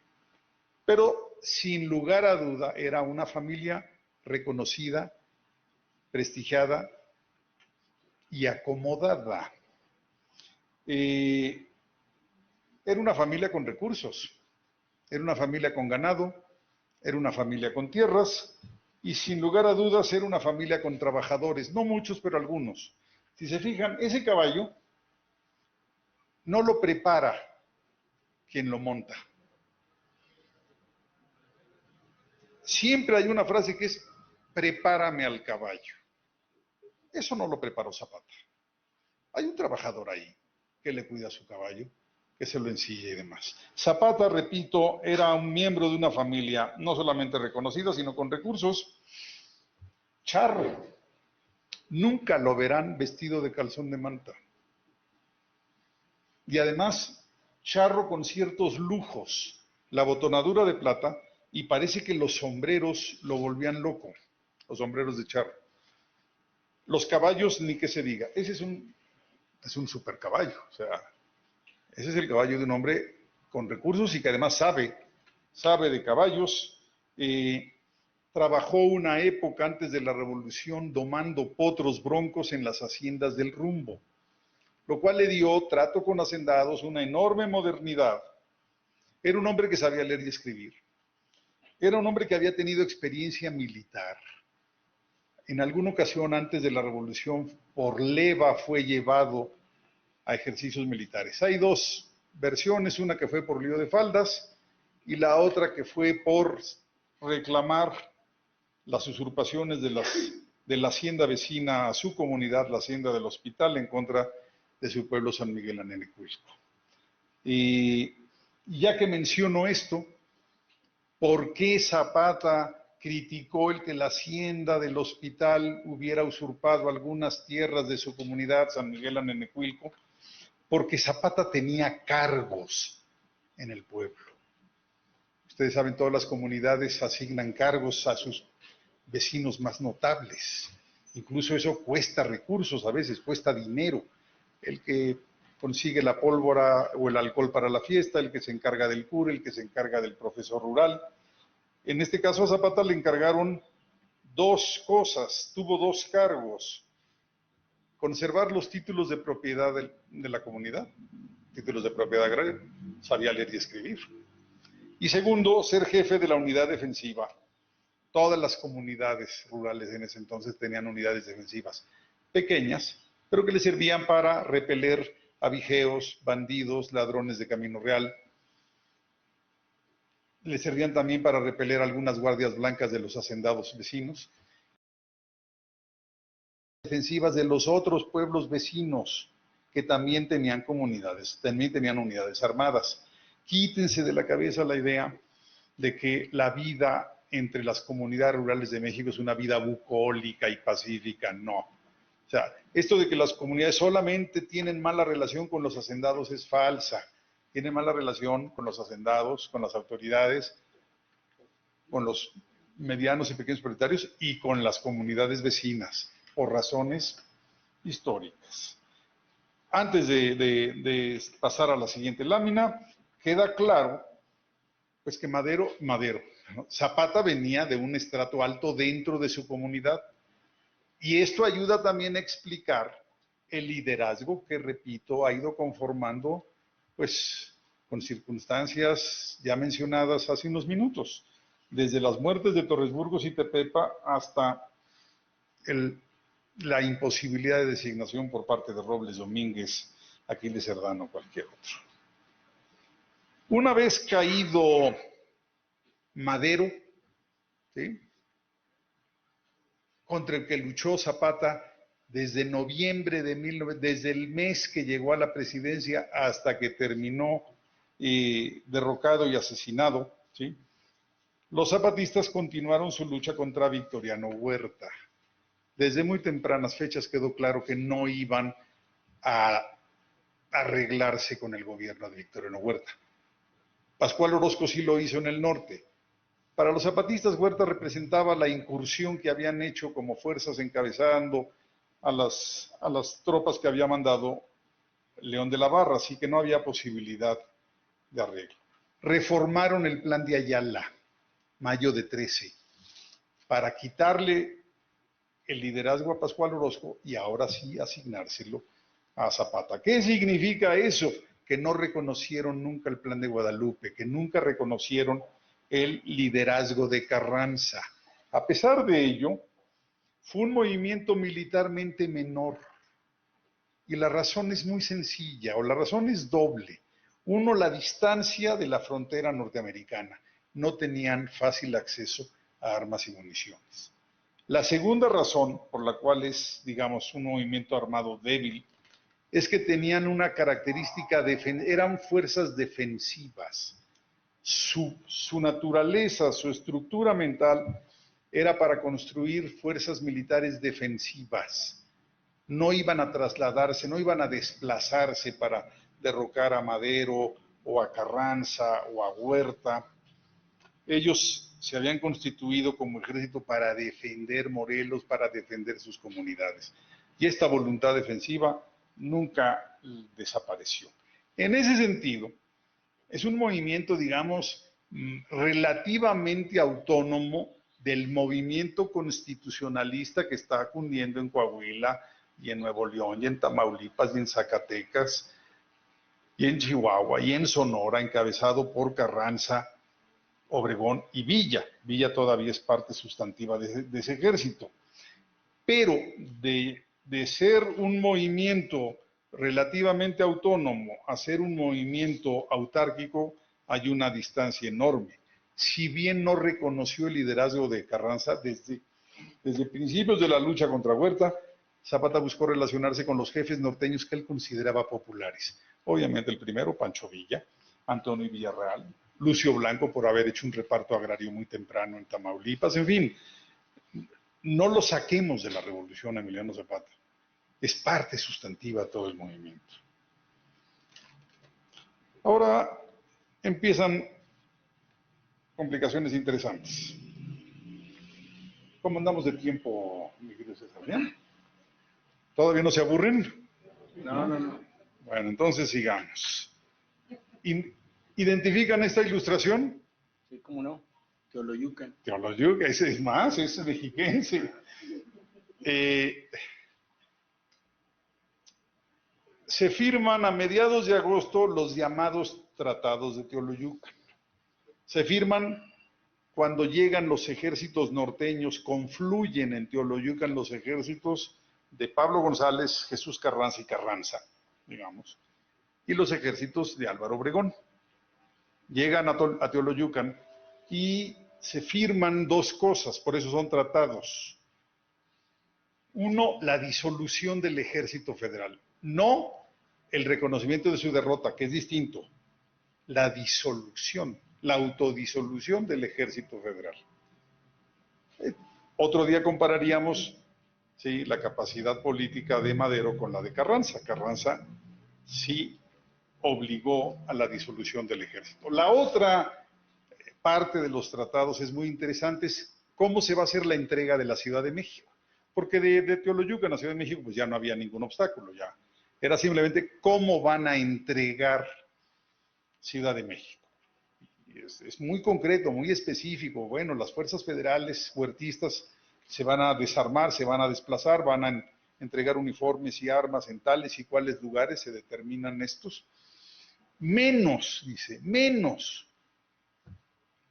Pero sin lugar a duda era una familia reconocida, prestigiada y acomodada. Era una familia con recursos, era una familia con ganado, era una familia con tierras y sin lugar a dudas era una familia con trabajadores, no muchos, pero algunos. Si se fijan, ese caballo no lo prepara quien lo monta. Siempre hay una frase que es, prepárame al caballo. Eso no lo preparó Zapata. Hay un trabajador ahí que le cuida a su caballo, que se lo ensilla y demás. Zapata, repito, era un miembro de una familia no solamente reconocida, sino con recursos. Charro. Nunca lo verán vestido de calzón de manta. Y además, charro con ciertos lujos, la botonadura de plata, y parece que los sombreros lo volvían loco, los sombreros de charro. Los caballos, ni que se diga, ese es un super caballo, o sea, ese es el caballo de un hombre con recursos y que además sabe de caballos. Trabajó una época antes de la Revolución domando potros broncos en las haciendas del Rumbo, lo cual le dio trato con hacendados, una enorme modernidad. Era un hombre que sabía leer y escribir. Era un hombre que había tenido experiencia militar. En alguna ocasión antes de la Revolución, por leva fue llevado a ejercicios militares. Hay dos versiones, una que fue por lío de faldas y la otra que fue por reclamar las usurpaciones de la hacienda vecina a su comunidad, la hacienda del Hospital, en contra de su pueblo San Miguel Anenecuilco. Y ya que menciono esto, ¿por qué Zapata criticó el que la hacienda del Hospital hubiera usurpado algunas tierras de su comunidad, San Miguel Anenecuilco? Porque Zapata tenía cargos en el pueblo. Ustedes saben, todas las comunidades asignan cargos a sus vecinos más notables. Incluso eso cuesta recursos, a veces cuesta dinero. El que consigue la pólvora o el alcohol para la fiesta, el que se encarga del cura, el que se encarga del profesor rural. En este caso a Zapata le encargaron dos cosas, tuvo dos cargos: conservar los títulos de propiedad de la comunidad, títulos de propiedad agraria, sabía leer y escribir. Y segundo, ser jefe de la unidad defensiva. Todas las comunidades rurales en ese entonces tenían unidades defensivas pequeñas, pero que les servían para repeler abigeos, bandidos, ladrones de Camino Real. Les servían también para repeler algunas guardias blancas de los hacendados vecinos. Defensivas de los otros pueblos vecinos que también tenían comunidades, también tenían unidades armadas. Quítense de la cabeza la idea de que la vida entre las comunidades rurales de México es una vida bucólica y pacífica, no. O sea, esto de que las comunidades solamente tienen mala relación con los hacendados es falsa. Tienen mala relación con los hacendados, con las autoridades, con los medianos y pequeños propietarios y con las comunidades vecinas, por razones históricas. Antes de pasar a la siguiente lámina, queda claro pues que Zapata venía de un estrato alto dentro de su comunidad, y esto ayuda también a explicar el liderazgo que, repito, ha ido conformando pues con circunstancias ya mencionadas hace unos minutos, desde las muertes de Torres Burgos y Tepepa hasta la imposibilidad de designación por parte de Robles Domínguez, Aquiles Cerdán o cualquier otro. Una vez caído Madero, ¿sí?, contra el que luchó Zapata desde noviembre desde el mes que llegó a la presidencia hasta que terminó derrocado y asesinado, ¿sí?, los zapatistas continuaron su lucha contra Victoriano Huerta. Desde muy tempranas fechas quedó claro que no iban a arreglarse con el gobierno de Victoriano Huerta. Pascual Orozco sí lo hizo en el norte. Para los zapatistas, Huerta representaba la incursión que habían hecho como fuerzas encabezando a las tropas que había mandado León de la Barra, así que no había posibilidad de arreglo. Reformaron el plan de Ayala, mayo de 13, para quitarle el liderazgo a Pascual Orozco y ahora sí asignárselo a Zapata. ¿Qué significa eso? Que no reconocieron nunca el plan de Guadalupe, que nunca reconocieron el liderazgo de Carranza. A pesar de ello, fue un movimiento militarmente menor. Y la razón es muy sencilla, o la razón es doble. Uno, la distancia de la frontera norteamericana. No tenían fácil acceso a armas y municiones. La segunda razón por la cual es, digamos, un movimiento armado débil, es que tenían una característica, eran fuerzas defensivas. Su naturaleza, su estructura mental era para construir fuerzas militares defensivas. No iban a trasladarse, no iban a desplazarse para derrocar a Madero o a Carranza o a Huerta. Ellos se habían constituido como ejército para defender Morelos, para defender sus comunidades. Y esta voluntad defensiva nunca desapareció. En ese sentido, es un movimiento, digamos, relativamente autónomo del movimiento constitucionalista que está cundiendo en Coahuila y en Nuevo León y en Tamaulipas y en Zacatecas y en Chihuahua y en Sonora, encabezado por Carranza, Obregón y Villa. Villa todavía es parte sustantiva de ese ejército. Pero de ser un movimiento relativamente autónomo a ser un movimiento autárquico, hay una distancia enorme. Si bien no reconoció el liderazgo de Carranza desde principios de la lucha contra Huerta, Zapata buscó relacionarse con los jefes norteños que él consideraba populares. Obviamente el primero, Pancho Villa, Antonio Villarreal, Lucio Blanco por haber hecho un reparto agrario muy temprano en Tamaulipas, en fin, no lo saquemos de la revolución a Emiliano Zapata. Es parte sustantiva de todo el movimiento. Ahora empiezan complicaciones interesantes. ¿Cómo andamos de tiempo, mi querido César? ¿Bien? ¿Todavía no se aburren? No. Bueno, entonces sigamos. ¿Identifican esta ilustración? Sí, cómo no. Teoloyucan. Teoloyucan, ese es más, es mexiquense. Se firman a mediados de agosto los llamados tratados de Teoloyucan. Se firman cuando llegan los ejércitos norteños, confluyen en Teoloyucan los ejércitos de Pablo González, Jesús Carranza y Carranza, digamos, y los ejércitos de Álvaro Obregón. Llegan a Teoloyucan y se firman dos cosas, por eso son tratados. Uno, la disolución del ejército federal, no el reconocimiento de su derrota, que es distinto, la disolución, la autodisolución del ejército federal. Otro día compararíamos, ¿sí?, la capacidad política de Madero con la de Carranza. Carranza sí obligó a la disolución del ejército. La otra parte de los tratados es muy interesante, es cómo se va a hacer la entrega de la Ciudad de México. porque de Teoloyucan a Ciudad de México pues ya no había ningún obstáculo, ya era simplemente cómo van a entregar Ciudad de México. Es muy concreto, muy específico. Bueno, las fuerzas federales huertistas se van a desarmar, se van a desplazar, van a entregar uniformes y armas en tales y cuales lugares se determinan estos. Menos, dice, menos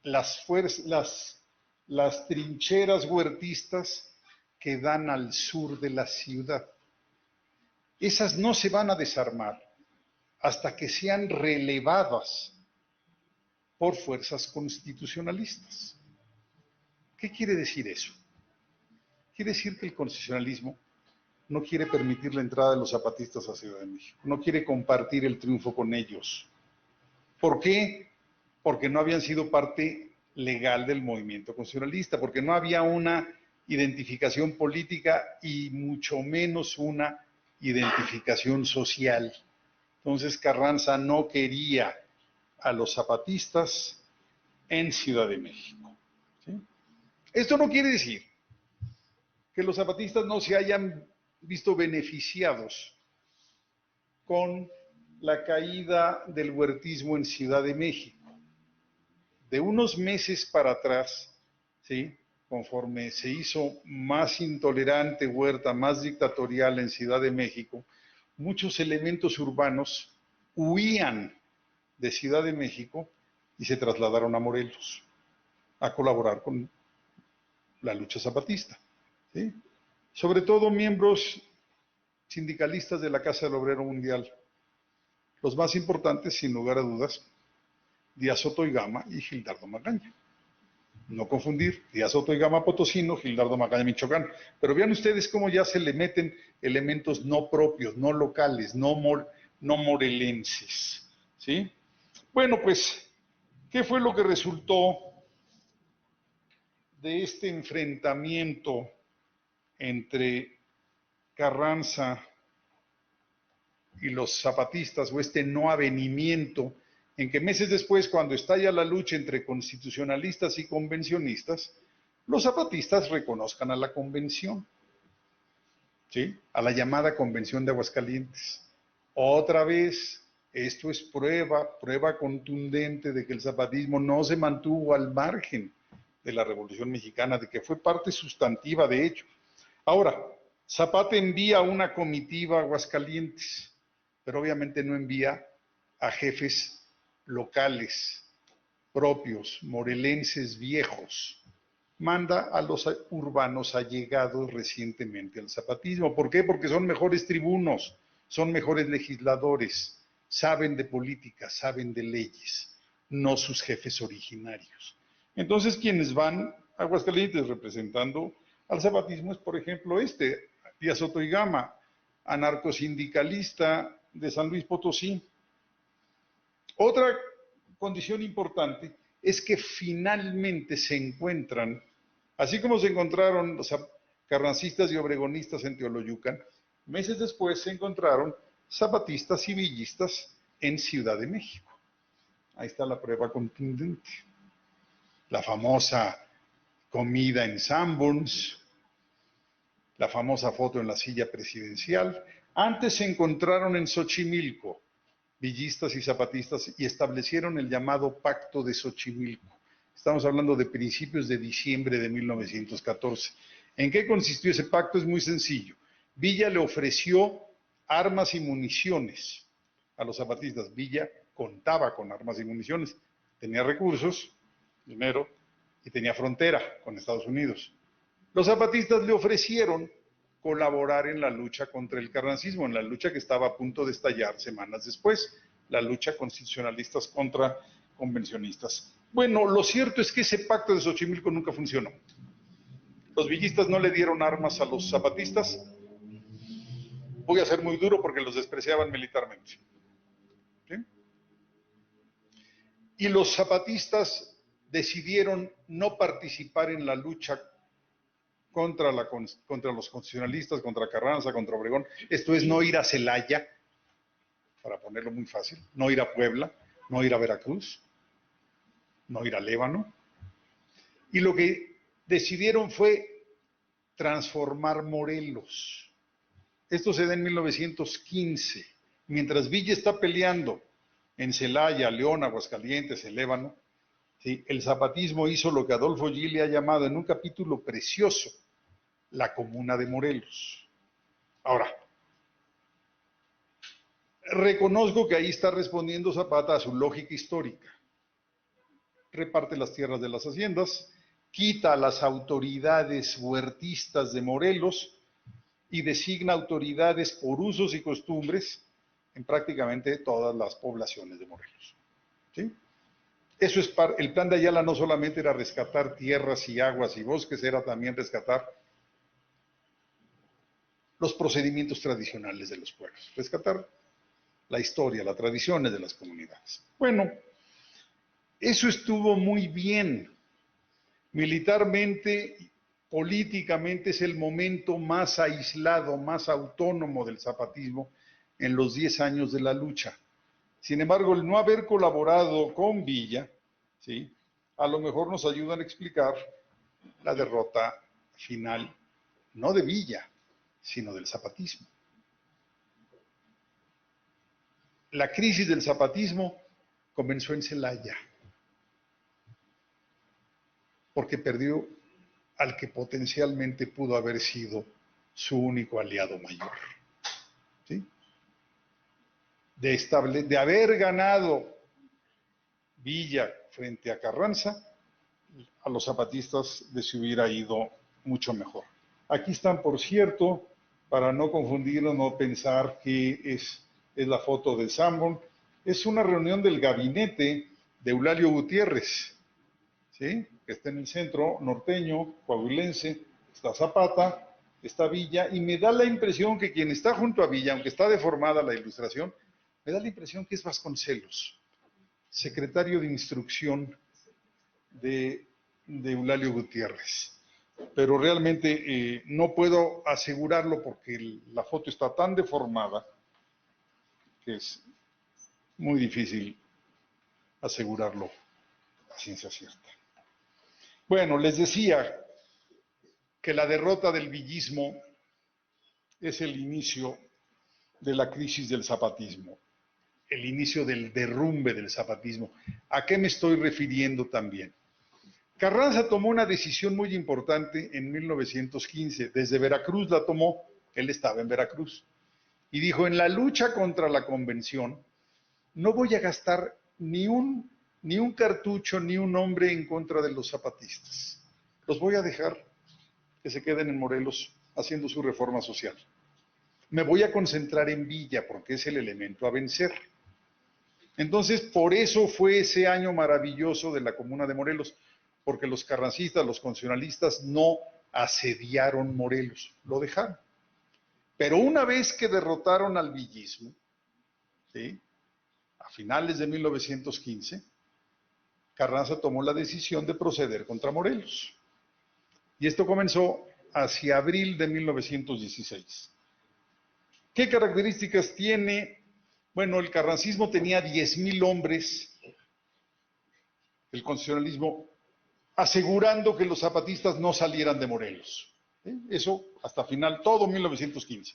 las trincheras huertistas que dan al sur de la ciudad. Esas no se van a desarmar hasta que sean relevadas por fuerzas constitucionalistas. ¿Qué quiere decir eso? Quiere decir que el constitucionalismo no quiere permitir la entrada de los zapatistas a Ciudad de México, no quiere compartir el triunfo con ellos. ¿Por qué? Porque no habían sido parte legal del movimiento constitucionalista, porque no había una identificación política y mucho menos una identificación social. Entonces Carranza no quería a los zapatistas en Ciudad de México. ¿Sí? Esto no quiere decir que los zapatistas no se hayan visto beneficiados con la caída del huertismo en Ciudad de México. De unos meses para atrás, ¿sí?, conforme se hizo más intolerante Huerta, más dictatorial en Ciudad de México, muchos elementos urbanos huían de Ciudad de México y se trasladaron a Morelos a colaborar con la lucha zapatista, ¿sí? Sobre todo miembros sindicalistas de la Casa del Obrero Mundial. Los más importantes, sin lugar a dudas, Díaz Soto y Gama y Gildardo Magaña. No confundir, Díaz Soto y Gama potosino, Gildardo Magaña Michoacán. Pero vean ustedes cómo ya se le meten elementos no propios, no locales, no morelenses, ¿sí? Bueno, pues, ¿qué fue lo que resultó de este enfrentamiento entre Carranza y los zapatistas, o este no avenimiento, en que meses después, cuando estalla la lucha entre constitucionalistas y convencionistas, los zapatistas reconozcan a la convención, ¿sí?, a la llamada Convención de Aguascalientes? Otra vez, esto es prueba contundente de que el zapatismo no se mantuvo al margen de la Revolución Mexicana, de que fue parte sustantiva de ello. Ahora, Zapata envía una comitiva a Aguascalientes, pero obviamente no envía a jefes locales, propios, morelenses viejos. Manda a los urbanos allegados recientemente al zapatismo. ¿Por qué? Porque son mejores tribunos, son mejores legisladores, saben de política, saben de leyes, no sus jefes originarios. Entonces, quienes van a Aguascalientes representando al zapatismo es, por ejemplo, Díaz Soto y Gama, anarcosindicalista de San Luis Potosí. Otra condición importante es que finalmente se encuentran, así como se encontraron los carrancistas y obregonistas en Teoloyucan, meses después se encontraron zapatistas y villistas en Ciudad de México. Ahí está la prueba contundente. La famosa comida en Sanborns, la famosa foto en la silla presidencial. Antes se encontraron en Xochimilco, villistas y zapatistas, y establecieron el llamado Pacto de Xochimilco. Estamos hablando de principios de diciembre de 1914. ¿En qué consistió ese pacto? Es muy sencillo. Villa le ofreció armas y municiones a los zapatistas. Villa contaba con armas y municiones, tenía recursos, dinero, y tenía frontera con Estados Unidos. Los zapatistas le ofrecieron colaborar en la lucha contra el carrancismo, en la lucha que estaba a punto de estallar semanas después, la lucha constitucionalistas contra convencionistas. Bueno, lo cierto es que ese pacto de Xochimilco nunca funcionó. Los villistas no le dieron armas a los zapatistas. Voy a ser muy duro porque los despreciaban militarmente, ¿sí? Y los zapatistas decidieron no participar en la lucha contra los constitucionalistas, contra Carranza, contra Obregón. Esto es no ir a Celaya, para ponerlo muy fácil, no ir a Puebla, no ir a Veracruz, no ir a Líbano. Y lo que decidieron fue transformar Morelos. Esto se da en 1915, mientras Villa está peleando en Celaya, León, Aguascalientes, el Ébano. ¿Sí? El zapatismo hizo lo que Adolfo Gili ha llamado en un capítulo precioso, la Comuna de Morelos. Ahora, reconozco que ahí está respondiendo Zapata a su lógica histórica. Reparte las tierras de las haciendas, quita a las autoridades huertistas de Morelos y designa autoridades por usos y costumbres en prácticamente todas las poblaciones de Morelos. ¿Sí? Eso es el plan de Ayala no solamente era rescatar tierras y aguas y bosques, era también rescatar los procedimientos tradicionales de los pueblos, rescatar la historia, las tradiciones de las comunidades. Bueno, eso estuvo muy bien. Militarmente, políticamente es el momento más aislado, más autónomo del zapatismo en los 10 años de la lucha. Sin embargo, el no haber colaborado con Villa, ¿sí?, a lo mejor nos ayudan a explicar la derrota final, no de Villa, sino del zapatismo. La crisis del zapatismo comenzó en Celaya, porque perdió al que potencialmente pudo haber sido su único aliado mayor. ¿Sí? De haber ganado Villa frente a Carranza, a los zapatistas les hubiera ido mucho mejor. Aquí están, por cierto, para no confundirnos, no pensar que es la foto de Sanborn, es una reunión del gabinete de Eulalio Gutiérrez, ¿sí?, que está en el centro norteño, coahuilense, está Zapata, está Villa, y me da la impresión que quien está junto a Villa, aunque está deformada la ilustración, me da la impresión que es Vasconcelos, secretario de Instrucción de Eulalio Gutiérrez. Pero realmente no puedo asegurarlo porque la foto está tan deformada que es muy difícil asegurarlo a ciencia cierta. Bueno, les decía que la derrota del villismo es el inicio de la crisis del zapatismo, el inicio del derrumbe del zapatismo. ¿A qué me estoy refiriendo también? Carranza tomó una decisión muy importante en 1915, desde Veracruz la tomó, él estaba en Veracruz, y dijo, en la lucha contra la convención, no voy a gastar ni un cartucho, ni un hombre en contra de los zapatistas. Los voy a dejar que se queden en Morelos haciendo su reforma social. Me voy a concentrar en Villa, porque es el elemento a vencer. Entonces, por eso fue ese año maravilloso de la Comuna de Morelos, porque los carrancistas, los constitucionalistas no asediaron Morelos, lo dejaron. Pero una vez que derrotaron al villismo, ¿sí?, a finales de 1915, Carranza tomó la decisión de proceder contra Morelos. Y esto comenzó hacia abril de 1916. ¿Qué características tiene? Bueno, el carrancismo tenía 10,000 hombres, el constitucionalismo asegurando que los zapatistas no salieran de Morelos. Eso hasta final, todo 1915.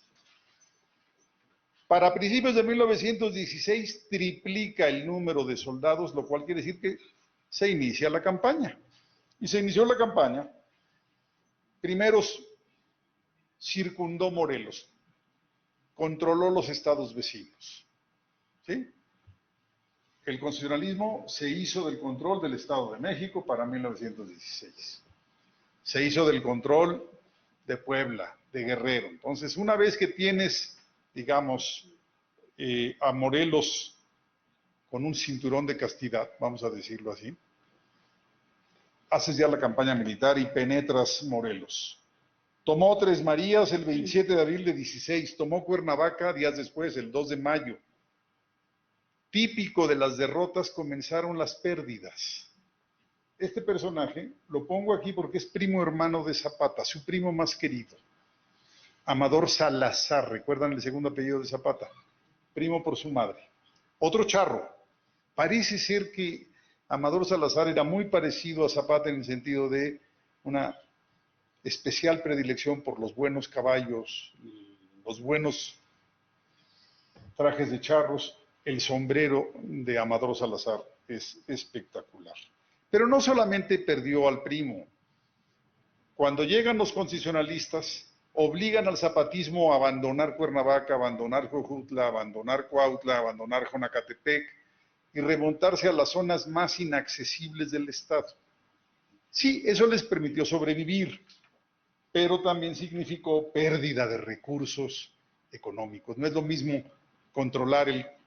Para principios de 1916 triplica el número de soldados, lo cual quiere decir que se inicia la campaña. Y se inició la campaña. Primero circundó Morelos, controló los estados vecinos. ¿Sí? El constitucionalismo se hizo del control del Estado de México para 1916. Se hizo del control de Puebla, de Guerrero. Entonces, una vez que tienes, digamos, a Morelos con un cinturón de castidad, vamos a decirlo así, haces ya la campaña militar y penetras Morelos. Tomó Tres Marías el 27 de abril de 16, tomó Cuernavaca días después, el 2 de mayo. Típico de las derrotas comenzaron las pérdidas. Este personaje lo pongo aquí porque es primo hermano de Zapata, su primo más querido. Amador Salazar, ¿recuerdan el segundo apellido de Zapata? Primo por su madre. Otro charro. Parece ser que Amador Salazar era muy parecido a Zapata en el sentido de una especial predilección por los buenos caballos, los buenos trajes de charros, el sombrero de Amador Salazar es espectacular. Pero no solamente perdió al primo. Cuando llegan los constitucionalistas, obligan al zapatismo a abandonar Cuernavaca, abandonar Jojutla, abandonar Cuautla, abandonar Jonacatepec y remontarse a las zonas más inaccesibles del estado. Sí, eso les permitió sobrevivir, pero también significó pérdida de recursos económicos. No es lo mismo controlar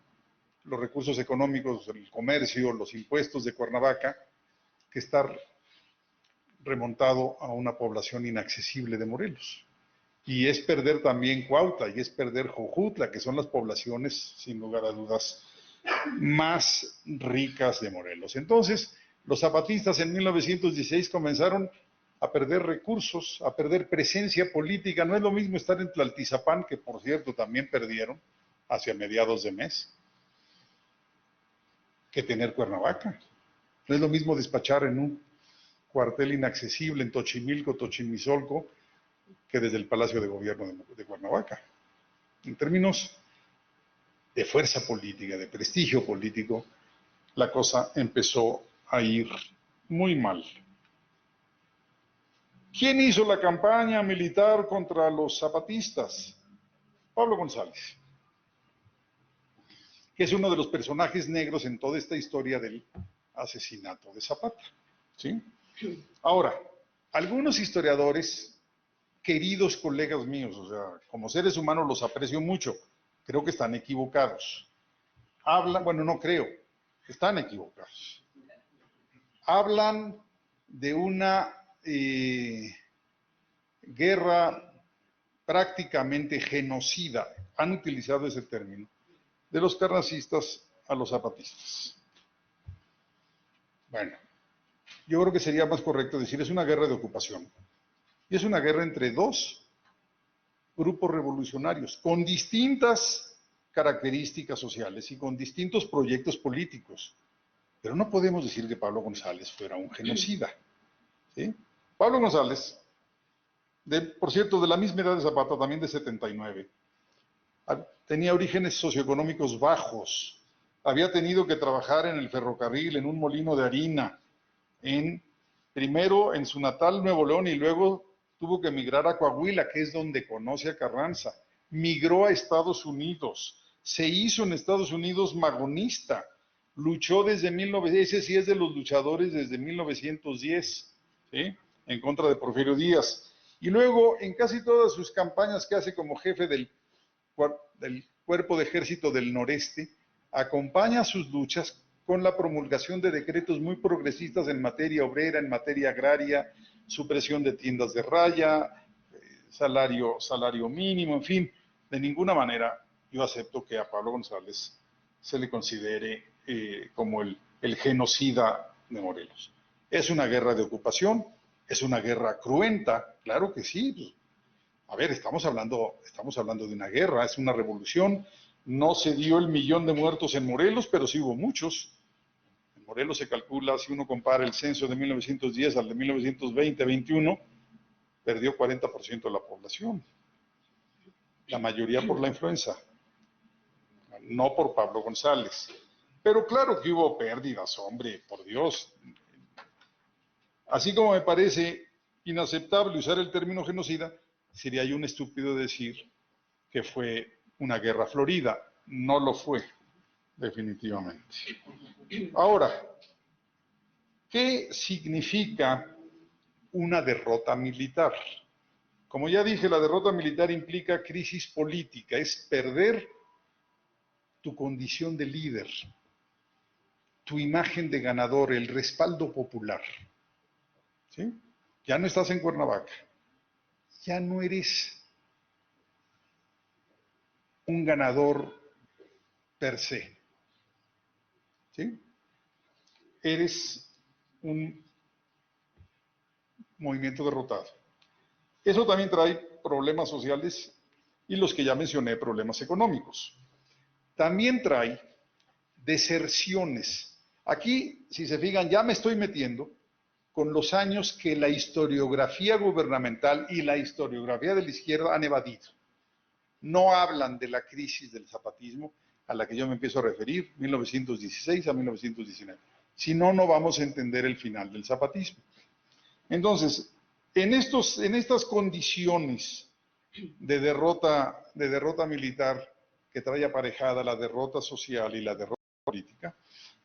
los recursos económicos, el comercio, los impuestos de Cuernavaca, que estar remontado a una población inaccesible de Morelos. Y es perder también Cuautla, y es perder Jojutla, que son las poblaciones, sin lugar a dudas, más ricas de Morelos. Entonces, los zapatistas en 1916 comenzaron a perder recursos, a perder presencia política. No es lo mismo estar en Tlaltizapán, que por cierto también perdieron hacia mediados de mes, que tener Cuernavaca. No es lo mismo despachar en un cuartel inaccesible en Tochimilco, Tochimizolco, que desde el Palacio de Gobierno de Cuernavaca. En términos de fuerza política, de prestigio político, la cosa empezó a ir muy mal. ¿Quién hizo la campaña militar contra los zapatistas? Pablo González, que es uno de los personajes negros en toda esta historia del asesinato de Zapata. ¿Sí? Ahora, algunos historiadores, queridos colegas míos, o sea, como seres humanos los aprecio mucho, creo que están equivocados. Bueno, no creo, están equivocados. Hablan de una guerra prácticamente genocida, han utilizado ese término, de los carrancistas a los zapatistas. Bueno, yo creo que sería más correcto decir es una guerra de ocupación. Y es una guerra entre dos grupos revolucionarios con distintas características sociales y con distintos proyectos políticos. Pero no podemos decir que Pablo González fuera un genocida. ¿Sí? Pablo González, por cierto, de la misma edad de Zapata, también de 79, tenía orígenes socioeconómicos bajos, había tenido que trabajar en el ferrocarril, en un molino de harina, primero en su natal Nuevo León y luego tuvo que emigrar a Coahuila, que es donde conoce a Carranza. Migró a Estados Unidos, se hizo en Estados Unidos magonista, luchó desde 1910, ese sí es de los luchadores desde 1910, ¿sí? En contra de Porfirio Díaz. Y luego en casi todas sus campañas que hace como jefe del Cuerpo de Ejército del Noreste, acompaña sus luchas con la promulgación de decretos muy progresistas en materia obrera, en materia agraria, supresión de tiendas de raya, salario mínimo, en fin. De ninguna manera yo acepto que a Pablo González se le considere como el genocida de Morelos. Es una guerra de ocupación, es una guerra cruenta, claro que sí. Pues, a ver, estamos hablando de una guerra, es una revolución. No se dio el 1.000.000 de muertos en Morelos, pero sí hubo muchos. En Morelos se calcula, si uno compara el censo de 1910 al de 1920-21, perdió 40% de la población. La mayoría por la influenza, no por Pablo González. Pero claro que hubo pérdidas, hombre, por Dios. Así como me parece inaceptable usar el término genocida, sería yo un estúpido decir que fue una guerra florida. No lo fue, definitivamente. Ahora, ¿qué significa una derrota militar? Como ya dije, la derrota militar implica crisis política, es perder tu condición de líder, tu imagen de ganador, el respaldo popular. ¿Sí? Ya no estás en Cuernavaca, ya no eres un ganador per se. ¿Sí? Eres un movimiento derrotado. Eso también trae problemas sociales y los que ya mencioné, problemas económicos. También trae deserciones. Aquí, si se fijan, ya me estoy metiendo con los años que la historiografía gubernamental y la historiografía de la izquierda han evadido. No hablan de la crisis del zapatismo a la que yo me empiezo a referir, 1916 a 1919. Si no, no vamos a entender el final del zapatismo. Entonces, en estas condiciones de derrota militar que trae aparejada la derrota social y la derrota política,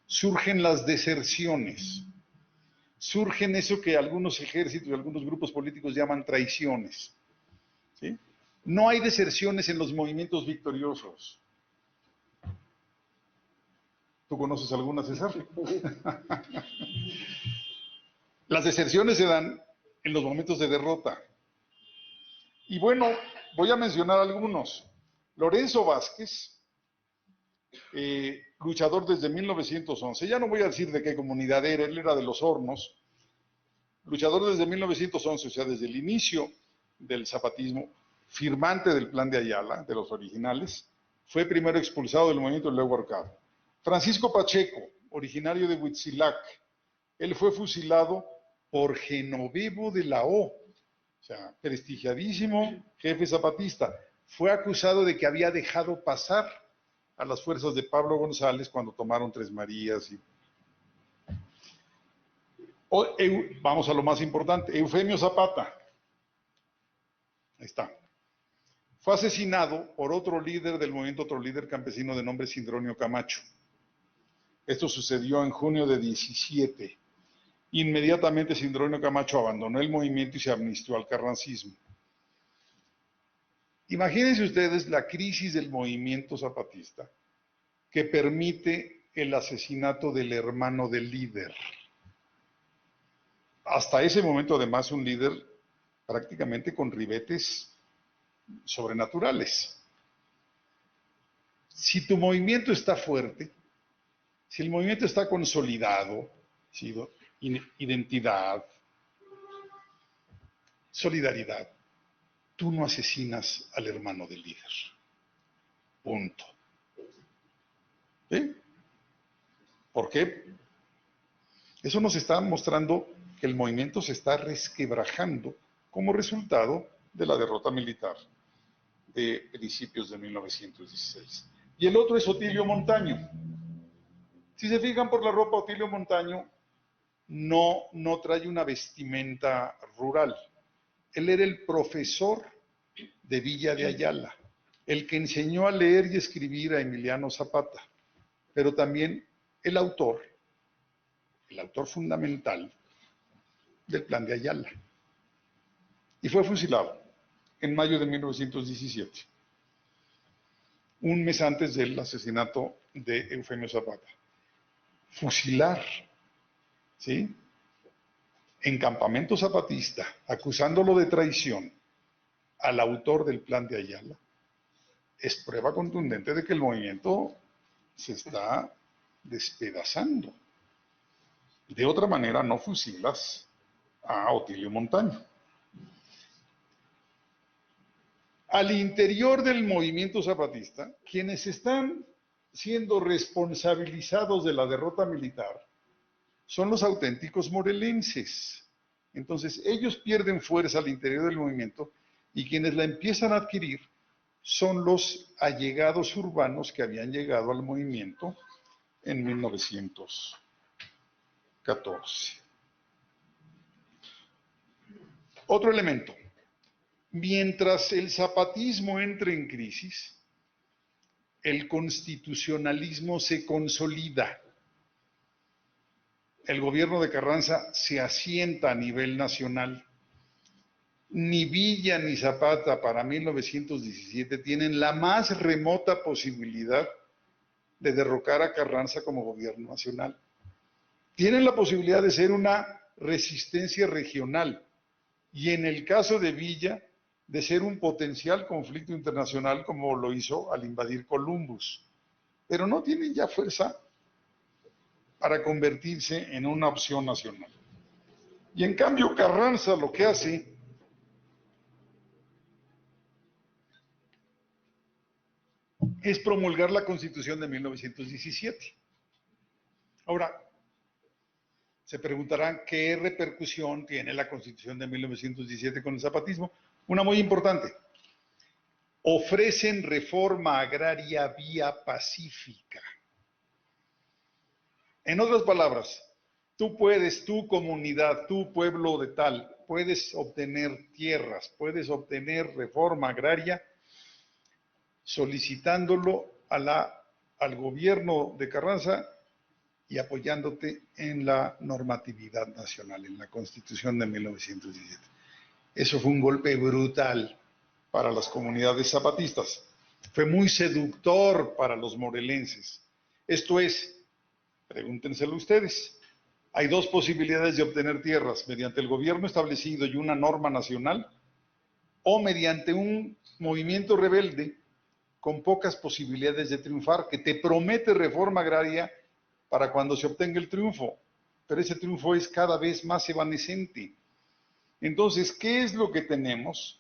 surgen las deserciones. Surgen eso que algunos ejércitos y algunos grupos políticos llaman traiciones. ¿Sí? No hay deserciones en los movimientos victoriosos. ¿Tú conoces alguna, César? Las deserciones se dan en los momentos de derrota. Y bueno, voy a mencionar algunos. Lorenzo Vázquez, luchador desde 1911, ya no voy a decir de qué comunidad era, él era de Los Hornos, luchador desde 1911, o sea, desde el inicio del zapatismo, firmante del Plan de Ayala, de los originales, fue primero expulsado del movimiento y luego ahorcado. Francisco Pacheco, originario de Huitzilac, él fue fusilado por Genovevo de la O, o sea, prestigiadísimo jefe zapatista. Fue acusado de que había dejado pasar a las fuerzas de Pablo González cuando tomaron Tres Marías. Vamos a lo más importante, Eufemio Zapata. Ahí está. Fue asesinado por otro líder del movimiento, otro líder campesino de nombre Sindronio Camacho. Esto sucedió en junio de 17. Inmediatamente Sindronio Camacho abandonó el movimiento y se amnistió al carrancismo. Imagínense ustedes la crisis del movimiento zapatista que permite el asesinato del hermano del líder. Hasta ese momento, además, un líder prácticamente con ribetes sobrenaturales. Si tu movimiento está fuerte, si el movimiento está consolidado, ¿sí? Identidad, solidaridad, tú no asesinas al hermano del líder. Punto. ¿Sí? ¿Por qué? Eso nos está mostrando que el movimiento se está resquebrajando como resultado de la derrota militar de principios de 1916. Y el otro es Otilio Montaño. Si se fijan por la ropa, Otilio Montaño no trae una vestimenta rural. Él era el profesor de Villa de Ayala, el que enseñó a leer y escribir a Emiliano Zapata, pero también el autor fundamental del Plan de Ayala. Y fue fusilado en mayo de 1917, un mes antes del asesinato de Eufemio Zapata. Fusilar, ¿sí?, en campamento zapatista, acusándolo de traición al autor del Plan de Ayala, es prueba contundente de que el movimiento se está despedazando. De otra manera, no fusilas a Otilio Montaño. Al interior del movimiento zapatista, quienes están siendo responsabilizados de la derrota militar son los auténticos morelenses. Entonces, ellos pierden fuerza al interior del movimiento y quienes la empiezan a adquirir son los allegados urbanos que habían llegado al movimiento en 1914. Otro elemento. Mientras el zapatismo entra en crisis, el constitucionalismo se consolida. El gobierno de Carranza se asienta a nivel nacional. Ni Villa ni Zapata para 1917 tienen la más remota posibilidad de derrocar a Carranza como gobierno nacional. Tienen la posibilidad de ser una resistencia regional y en el caso de Villa, de ser un potencial conflicto internacional como lo hizo al invadir Columbus. Pero no tienen ya fuerza para convertirse en una opción nacional. Y en cambio Carranza lo que hace es promulgar la Constitución de 1917. Ahora, Se preguntarán qué repercusión tiene la Constitución de 1917 con el zapatismo. Una muy importante. Ofrecen reforma agraria vía pacífica. En otras palabras, tú puedes, tu comunidad, tu pueblo de tal, puedes obtener tierras, puedes obtener reforma agraria solicitándolo al gobierno de Carranza y apoyándote en la normatividad nacional, en la Constitución de 1917. Eso fue un golpe brutal para las comunidades zapatistas. Fue muy seductor para los morelenses. Esto es, pregúntenselo ustedes, hay dos posibilidades de obtener tierras, mediante el gobierno establecido y una norma nacional, o mediante un movimiento rebelde con pocas posibilidades de triunfar, que te promete reforma agraria para cuando se obtenga el triunfo, pero ese triunfo es cada vez más evanescente. Entonces, ¿qué es lo que tenemos?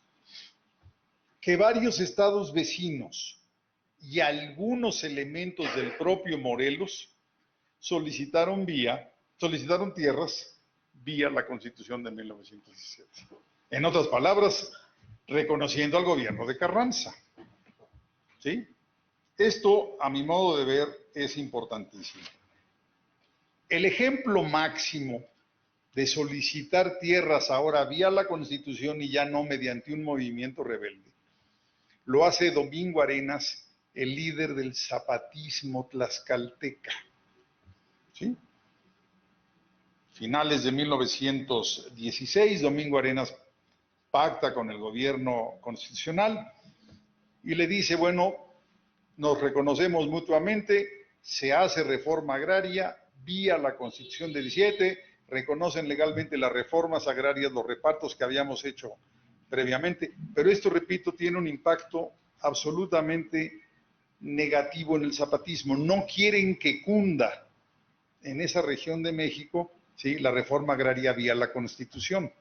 Que varios estados vecinos y algunos elementos del propio Morelos solicitaron tierras vía la Constitución de 1917. En otras palabras, reconociendo al gobierno de Carranza. ¿Sí? Esto, a mi modo de ver, es importantísimo. El ejemplo máximo de solicitar tierras ahora vía la Constitución y ya no mediante un movimiento rebelde, lo hace Domingo Arenas, el líder del zapatismo tlaxcalteca. ¿Sí? Finales de 1916, Domingo Arenas pacta con el gobierno constitucional y le dice, bueno, nos reconocemos mutuamente, se hace reforma agraria vía la Constitución de 17, reconocen legalmente las reformas agrarias, los repartos que habíamos hecho previamente, pero esto, repito, tiene un impacto absolutamente negativo en el zapatismo. No quieren que cunda en esa región de México, ¿sí?, la reforma agraria vía la Constitución.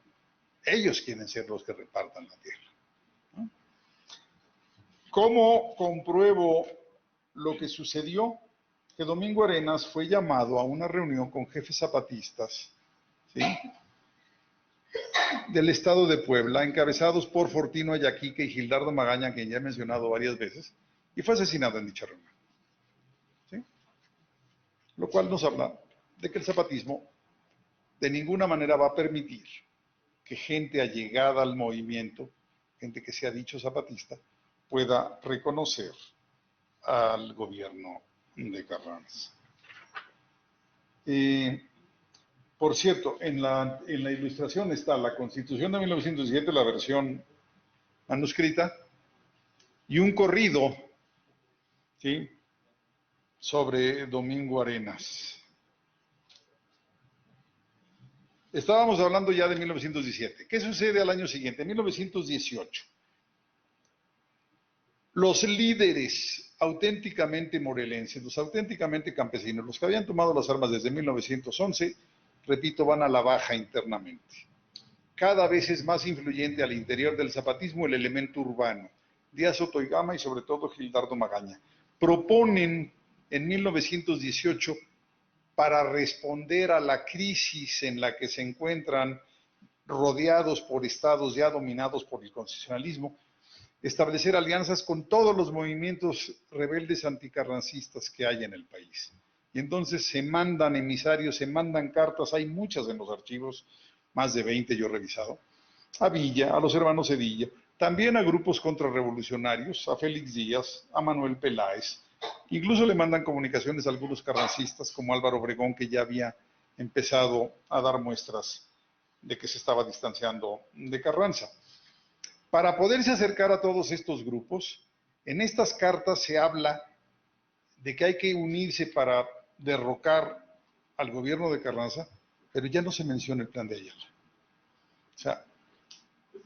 Ellos quieren ser los que repartan la tierra, ¿no? ¿Cómo compruebo lo que sucedió? Que Domingo Arenas fue llamado a una reunión con jefes zapatistas, ¿sí?, del estado de Puebla, encabezados por Fortino Ayaquique y Gildardo Magaña, quien ya he mencionado varias veces, y fue asesinado en dicha reunión. ¿Sí? Lo cual nos habla de que el zapatismo de ninguna manera va a permitir que gente allegada al movimiento, gente que se ha dicho zapatista, pueda reconocer al gobierno de Carranza. Por cierto, en la ilustración está la Constitución de 1917, la versión manuscrita, y un corrido, ¿sí?, sobre Domingo Arenas. Estábamos hablando ya de 1917. ¿Qué sucede al año siguiente? En 1918. Los líderes auténticamente morelenses, los auténticamente campesinos, los que habían tomado las armas desde 1911, repito, van a la baja internamente. Cada vez es más influyente al interior del zapatismo el elemento urbano. Díaz Otoigama y sobre todo Gildardo Magaña proponen en 1918, para responder a la crisis en la que se encuentran rodeados por estados ya dominados por el constitucionalismo, establecer alianzas con todos los movimientos rebeldes anticarrancistas que hay en el país. Y entonces se mandan emisarios, se mandan cartas, hay muchas en los archivos, más de 20 yo he revisado, a Villa, a los hermanos Zedilla, también a grupos contrarrevolucionarios, a Félix Díaz, a Manuel Peláez, incluso le mandan comunicaciones a algunos carrancistas como Álvaro Obregón, que ya había empezado a dar muestras de que se estaba distanciando de Carranza. Para poderse acercar a todos estos grupos, en estas cartas se habla de que hay que unirse para derrocar al gobierno de Carranza, pero ya no se menciona el Plan de Ayala. O sea,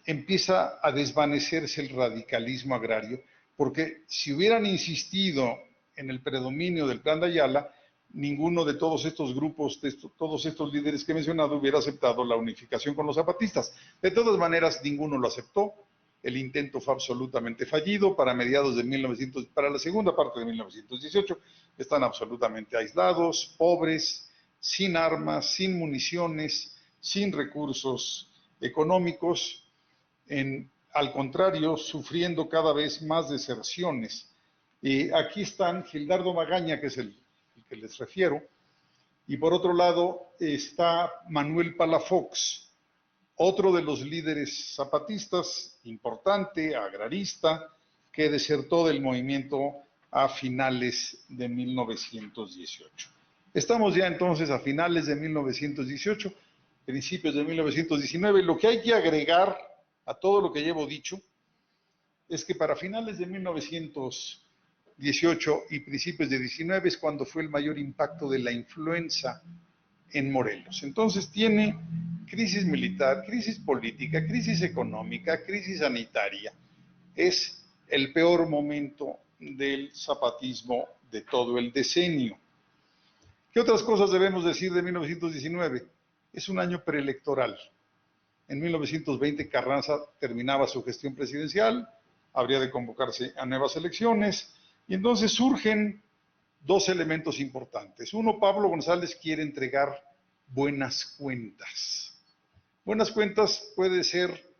empieza a desvanecerse el radicalismo agrario, porque si hubieran insistido en el predominio del Plan de Ayala, ninguno de todos estos grupos, todos estos líderes que he mencionado, hubiera aceptado la unificación con los zapatistas. De todas maneras, ninguno lo aceptó. El intento fue absolutamente fallido. Para la segunda parte de 1918, están absolutamente aislados, pobres, sin armas, sin municiones, sin recursos económicos, al contrario, sufriendo cada vez más deserciones. Aquí están Gildardo Magaña, que es el que les refiero, y por otro lado está Manuel Palafox, otro de los líderes zapatistas, importante, agrarista, que desertó del movimiento a finales de 1918. Estamos ya entonces a finales de 1918, principios de 1919. Lo que hay que agregar a todo lo que llevo dicho es que para finales de 1918 y principios de 19 es cuando fue el mayor impacto de la influenza en Morelos. Entonces tiene crisis militar, crisis política, crisis económica, crisis sanitaria. Es el peor momento del zapatismo de todo el decenio. ¿Qué otras cosas debemos decir de 1919? Es un año preelectoral. En 1920 Carranza terminaba su gestión presidencial, habría de convocarse a nuevas elecciones, y entonces surgen dos elementos importantes. Uno, Pablo González quiere entregar buenas cuentas. Buenas cuentas puede ser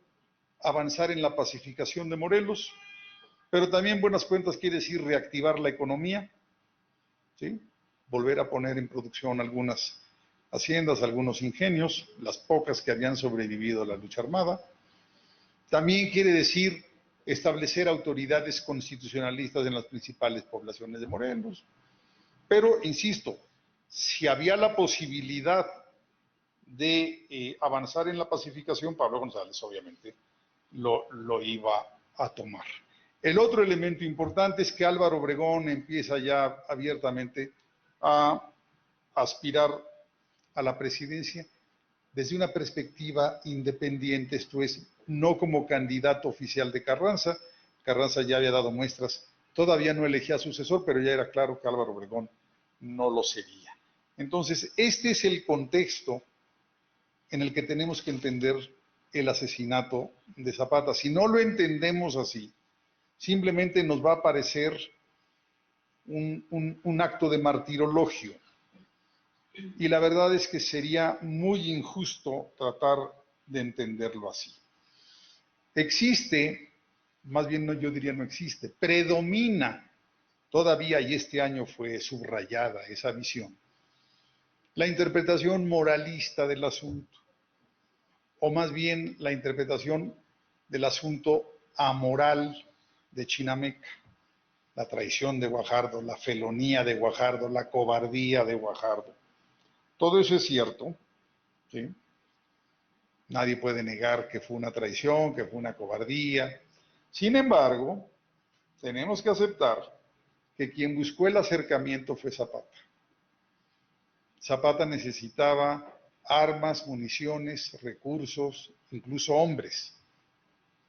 avanzar en la pacificación de Morelos, pero también buenas cuentas quiere decir reactivar la economía, ¿sí? Volver a poner en producción algunas haciendas, algunos ingenios, las pocas que habían sobrevivido a la lucha armada. También quiere decir establecer autoridades constitucionalistas en las principales poblaciones de Morelos. Pero, insisto, si había la posibilidad de avanzar en la pacificación, Pablo González obviamente lo iba a tomar. El otro elemento importante es que Álvaro Obregón empieza ya abiertamente a aspirar a la presidencia desde una perspectiva independiente, esto es, no como candidato oficial de Carranza. Carranza ya había dado muestras, todavía no elegía sucesor, pero ya era claro que Álvaro Obregón no lo sería. Entonces, este es el contexto en el que tenemos que entender el asesinato de Zapata. Si no lo entendemos así, simplemente nos va a parecer un acto de martirologio. Y la verdad es que sería muy injusto tratar de entenderlo así. Existe, más bien no, yo diría no existe, predomina todavía, y este año fue subrayada esa visión, la interpretación moralista del asunto, o más bien la interpretación del asunto amoral de Chinameca, la traición de Guajardo, la felonía de Guajardo, la cobardía de Guajardo. Todo eso es cierto, ¿sí? Nadie puede negar que fue una traición, que fue una cobardía. Sin embargo, tenemos que aceptar que quien buscó el acercamiento fue Zapata. Zapata necesitaba armas, municiones, recursos, incluso hombres.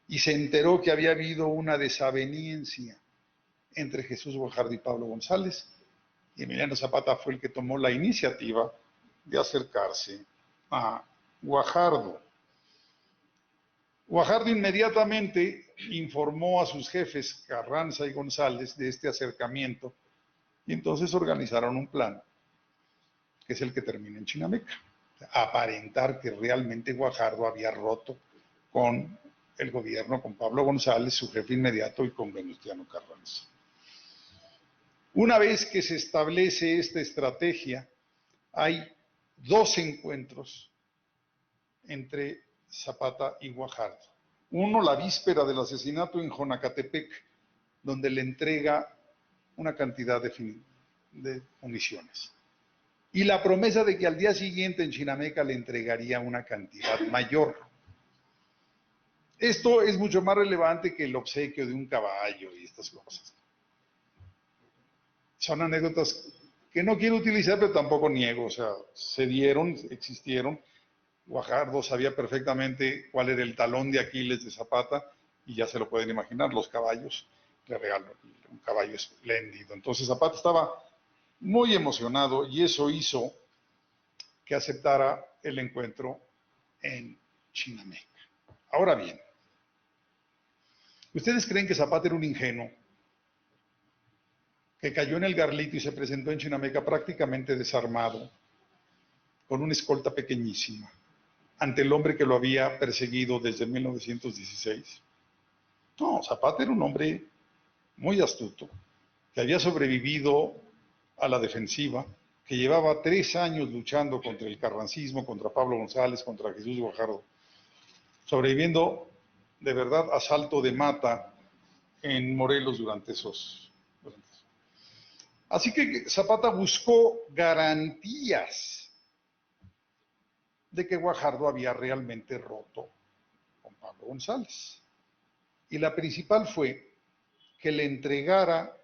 Y se enteró que había habido una desaveniencia entre Jesús Guajardo y Pablo González. Y Emiliano Zapata fue el que tomó la iniciativa de acercarse a Guajardo. Guajardo inmediatamente informó a sus jefes, Carranza y González, de este acercamiento, y entonces organizaron un plan, que es el que termina en Chinameca. Aparentar que realmente Guajardo había roto con el gobierno, con Pablo González, su jefe inmediato, y con Venustiano Carranza. Una vez que se establece esta estrategia, hay dos encuentros entre Zapata y Guajardo. Uno, la víspera del asesinato en Jonacatepec, donde le entrega una cantidad de municiones. Y la promesa de que al día siguiente en Chinameca le entregaría una cantidad mayor. Esto es mucho más relevante que el obsequio de un caballo y estas cosas. Son anécdotas que no quiero utilizar, pero tampoco niego. O sea, se dieron, existieron. Guajardo sabía perfectamente cuál era el talón de Aquiles de Zapata, y ya se lo pueden imaginar, los caballos. Le regaló un caballo espléndido. Entonces Zapata estaba muy emocionado, y eso hizo que aceptara el encuentro en Chinameca. Ahora bien, ¿ustedes creen que Zapata era un ingenuo que cayó en el garlito y se presentó en Chinameca prácticamente desarmado, con una escolta pequeñísima, ante el hombre que lo había perseguido desde 1916. No, Zapata era un hombre muy astuto, que había sobrevivido a la defensiva, que llevaba 3 años luchando contra el carrancismo, contra Pablo González, contra Jesús Guajardo, sobreviviendo de verdad a salto de mata en Morelos durante esos. Así que Zapata buscó garantías de que Guajardo había realmente roto con Pablo González. Y la principal fue que le entregara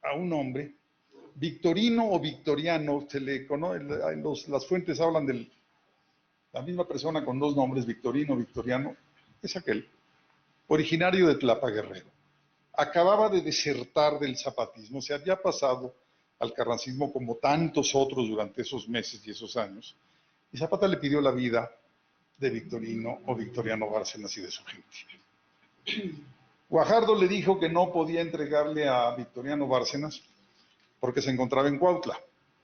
a un hombre, Victorino o Victoriano, se le conoce, las fuentes hablan de la misma persona con 2 nombres, Victorino, Victoriano, es aquel, originario de Tlapa Guerrero. Acababa de desertar del zapatismo, se había pasado al carrancismo como tantos otros durante esos meses y esos años, y Zapata le pidió la vida de Victorino o Victoriano Bárcenas y de su gente. Guajardo le dijo que no podía entregarle a Victoriano Bárcenas porque se encontraba en Cuautla,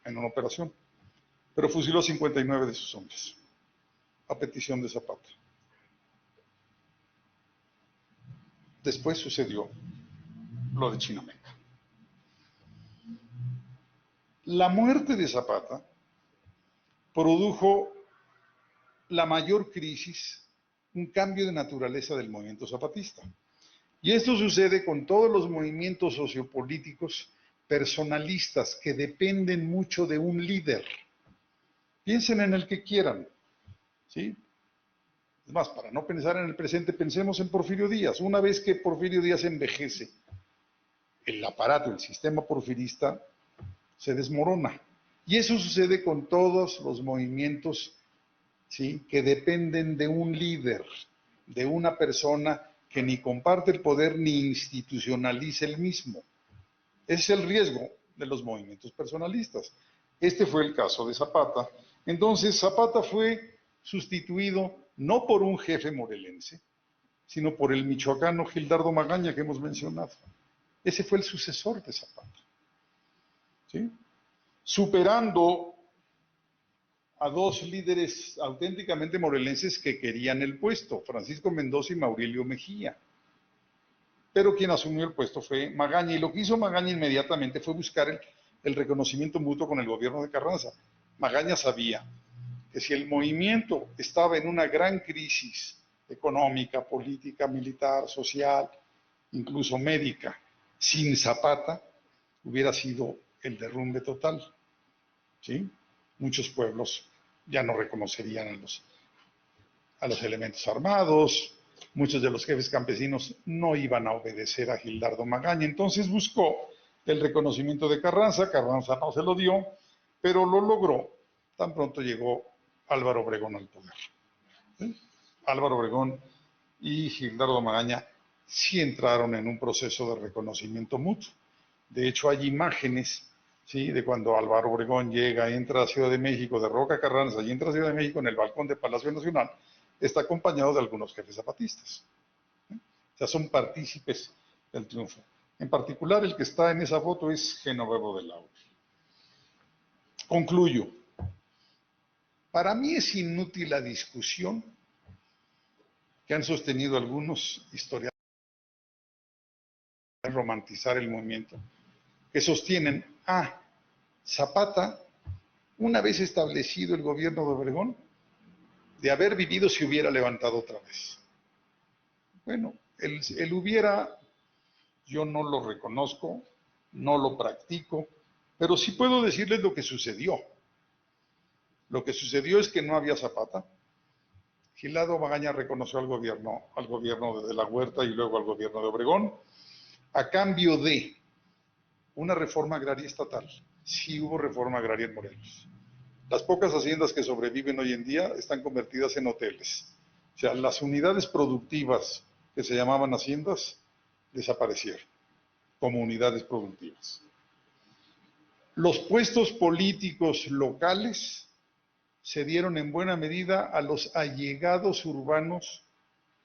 en una operación, pero fusiló 59 de sus hombres, a petición de Zapata. Después sucedió lo de Chinameca. La muerte de Zapata produjo la mayor crisis, un cambio de naturaleza del movimiento zapatista. Y esto sucede con todos los movimientos sociopolíticos personalistas que dependen mucho de un líder. Piensen en el que quieran, ¿sí? Es más, para no pensar en el presente, pensemos en Porfirio Díaz. Una vez que Porfirio Díaz envejece, el aparato, el sistema porfirista, se desmorona. Y eso sucede con todos los movimientos, ¿sí?, que dependen de un líder, de una persona que ni comparte el poder ni institucionaliza el mismo. Ese es el riesgo de los movimientos personalistas. Este fue el caso de Zapata. Entonces, Zapata fue sustituido no por un jefe morelense, sino por el michoacano Gildardo Magaña que hemos mencionado. Ese fue el sucesor de Zapata, ¿sí?, superando a 2 líderes auténticamente morelenses que querían el puesto, Francisco Mendoza y Maurilio Mejía. Pero quien asumió el puesto fue Magaña, y lo que hizo Magaña inmediatamente fue buscar el reconocimiento mutuo con el gobierno de Carranza. Magaña sabía que si el movimiento estaba en una gran crisis económica, política, militar, social, incluso médica, sin Zapata, hubiera sido el derrumbe total, ¿sí? Muchos pueblos ya no reconocerían a los elementos armados, muchos de los jefes campesinos no iban a obedecer a Gildardo Magaña, entonces buscó el reconocimiento de Carranza. Carranza no se lo dio, pero lo logró tan pronto llegó Álvaro Obregón al poder. ¿Sí? Álvaro Obregón y Gildardo Magaña sí entraron en un proceso de reconocimiento mutuo. De hecho, hay imágenes, ¿sí?, de cuando Álvaro Obregón entra a Ciudad de México, derroca a Carranza y entra a Ciudad de México en el balcón de Palacio Nacional, está acompañado de algunos jefes zapatistas. ¿Sí? O sea, son partícipes del triunfo. En particular, el que está en esa foto es Genovevo de Lauro. Concluyo. Para mí es inútil la discusión que han sostenido algunos historiadores de romantizar el movimiento, que sostienen, Zapata, una vez establecido el gobierno de Obregón, de haber vivido se hubiera levantado otra vez. Bueno, el hubiera, yo no lo reconozco, no lo practico, pero sí puedo decirles lo que sucedió. Lo que sucedió es que no había Zapata. Gildardo Magaña reconoció al gobierno de la Huerta y luego al gobierno de Obregón, a cambio de una reforma agraria estatal. Sí hubo reforma agraria en Morelos. Las pocas haciendas que sobreviven hoy en día están convertidas en hoteles. O sea, las unidades productivas que se llamaban haciendas desaparecieron como unidades productivas. Los puestos políticos locales se dieron en buena medida a los allegados urbanos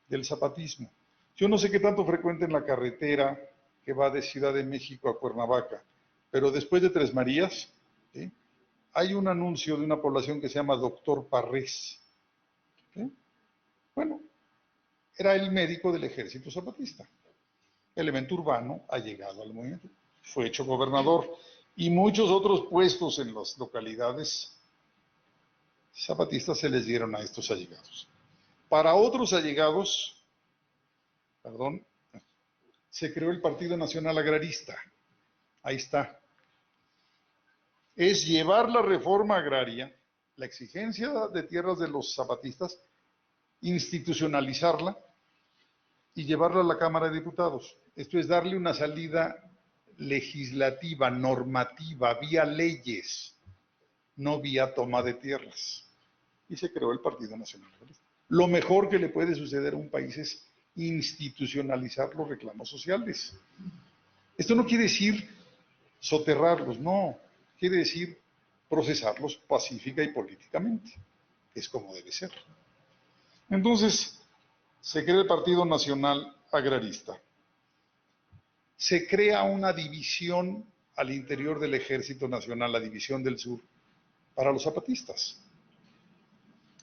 del zapatismo. Yo no sé qué tanto frecuenten la carretera que va de Ciudad de México a Cuernavaca, pero después de Tres Marías, ¿sí?, hay un anuncio de una población que se llama Doctor Parrés. ¿Sí? Bueno, era el médico del ejército zapatista. Elemento urbano ha llegado al movimiento. Fue hecho gobernador y muchos otros puestos en las localidades zapatistas se les dieron a estos allegados. Para otros allegados, perdón, se creó el Partido Nacional Agrarista. Ahí está. Es llevar la reforma agraria, la exigencia de tierras de los zapatistas, institucionalizarla y llevarla a la Cámara de Diputados. Esto es darle una salida legislativa, normativa, vía leyes, no vía toma de tierras. Y se creó el Partido Nacional Agrarista. Lo mejor que le puede suceder a un país es institucionalizar los reclamos sociales. Esto no quiere decir soterrarlos, no. Quiere decir procesarlos pacífica y políticamente, que es como debe ser. Entonces, se crea el Partido Nacional Agrarista. Se crea una división al interior del Ejército Nacional, la División del Sur, para los zapatistas.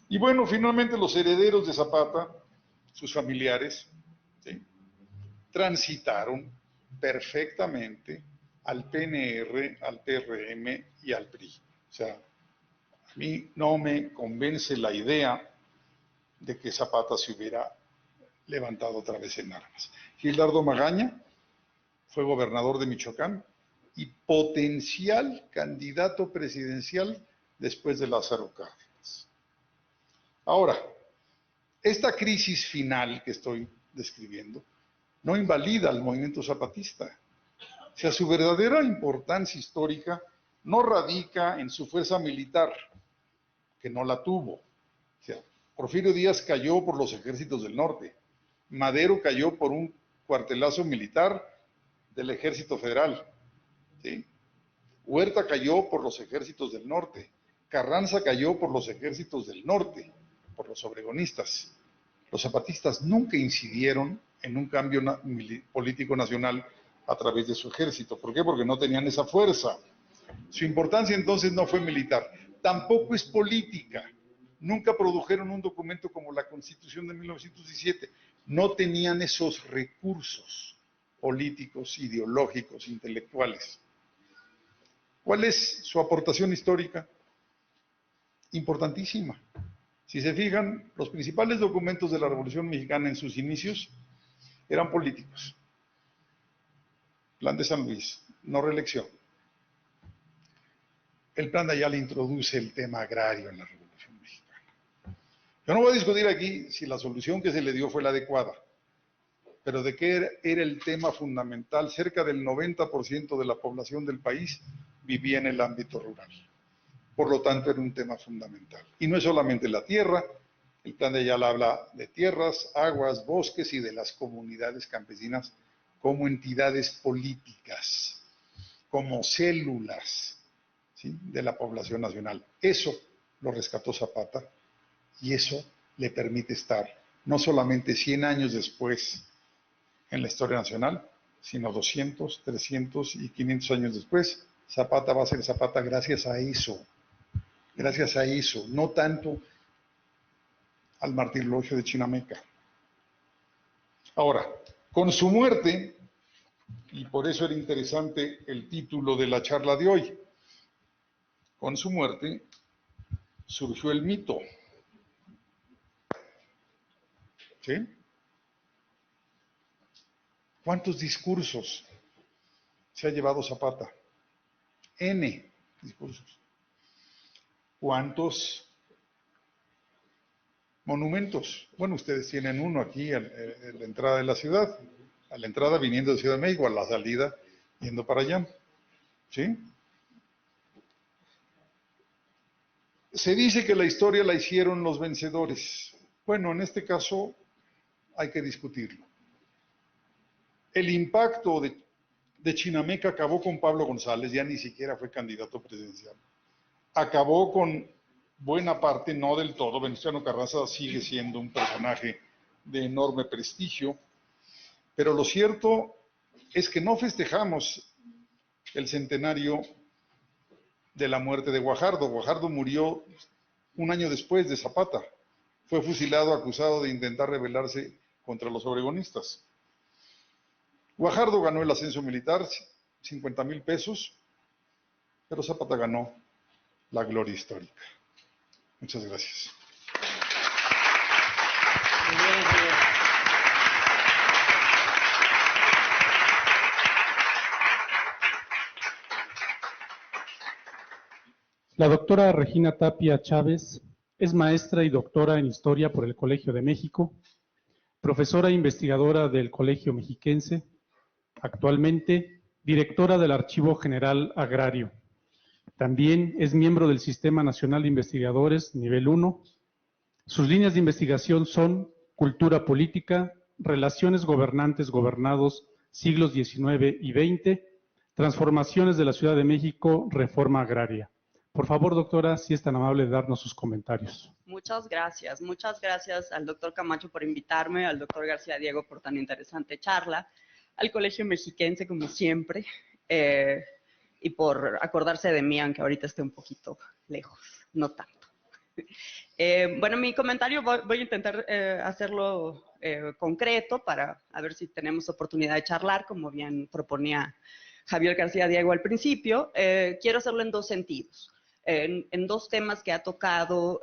Y bueno, finalmente los herederos de Zapata, sus familiares, ¿sí?, transitaron perfectamente al PNR, al PRM y al PRI. O sea, a mí no me convence la idea de que Zapata se hubiera levantado otra vez en armas. Gildardo Magaña fue gobernador de Michoacán y potencial candidato presidencial después de Lázaro Cárdenas. Ahora, esta crisis final que estoy describiendo no invalida al movimiento zapatista. O sea, su verdadera importancia histórica no radica en su fuerza militar, que no la tuvo. O sea, Porfirio Díaz cayó por los ejércitos del norte, Madero cayó por un cuartelazo militar del ejército federal, ¿sí? Huerta cayó por los ejércitos del norte, Carranza cayó por los ejércitos del norte, por los obregonistas. Los zapatistas nunca incidieron en un cambio político nacional a través de su ejército. ¿Por qué? Porque no tenían esa fuerza. Su importancia entonces no fue militar, tampoco es política. Nunca produjeron un documento como la Constitución de 1917. No tenían esos recursos políticos, ideológicos, intelectuales. ¿Cuál es su aportación histórica? Importantísima. Si se fijan, los principales documentos de la Revolución Mexicana en sus inicios eran políticos. Plan de San Luis, no reelección. El Plan de Ayala introduce el tema agrario en la Revolución Mexicana. Yo no voy a discutir aquí si la solución que se le dio fue la adecuada, pero de qué era el tema fundamental. Cerca del 90% de la población del país vivía en el ámbito rural. Por lo tanto, era un tema fundamental. Y no es solamente la tierra, el Plan de Ayala habla de tierras, aguas, bosques y de las comunidades campesinas como entidades políticas, como células, ¿sí?, de la población nacional. Eso lo rescató Zapata y eso le permite estar no solamente 100 años después en la historia nacional, sino 200, 300 y 500 años después. Zapata va a ser Zapata gracias a eso, no tanto al martirologio de Chinameca. Ahora, con su muerte, y por eso era interesante el título de la charla de hoy, con su muerte surgió el mito. ¿Sí? ¿Cuántos discursos se ha llevado Zapata? N discursos. ¿Cuántos monumentos? Bueno, ustedes tienen uno aquí en la entrada de la ciudad, a la entrada viniendo de Ciudad de México, a la salida yendo para allá. ¿Sí? Se dice que la historia la hicieron los vencedores. Bueno, en este caso hay que discutirlo. El impacto de Chinameca acabó con Pablo González, ya ni siquiera fue candidato presidencial. Acabó con buena parte, no del todo. Venustiano Carranza sigue siendo un personaje de enorme prestigio, pero lo cierto es que no festejamos el centenario de la muerte de Guajardo. Guajardo murió un año después de Zapata. Fue fusilado acusado de intentar rebelarse contra los obregonistas. Guajardo ganó el ascenso militar, 50,000 pesos, pero Zapata ganó la gloria histórica. Muchas gracias. La doctora Regina Tapia Chávez es maestra y doctora en Historia por el Colegio de México, profesora e investigadora del Colegio Mexiquense, actualmente directora del Archivo General Agrario. También es miembro del Sistema Nacional de Investigadores Nivel 1. Sus líneas de investigación son Cultura Política, Relaciones Gobernantes-Gobernados, siglos XIX y XX, Transformaciones de la Ciudad de México, Reforma Agraria. Por favor, doctora, si es tan amable de darnos sus comentarios. Muchas gracias al doctor Camacho por invitarme, al doctor García Diego por tan interesante charla, al Colegio Mexiquense como siempre, y por acordarse de mí, aunque ahorita esté un poquito lejos, no tanto. Bueno, mi comentario voy a intentar hacerlo concreto para a ver si tenemos oportunidad de charlar, como bien proponía Javier García Diego al principio. Quiero hacerlo en dos sentidos. En dos temas que ha tocado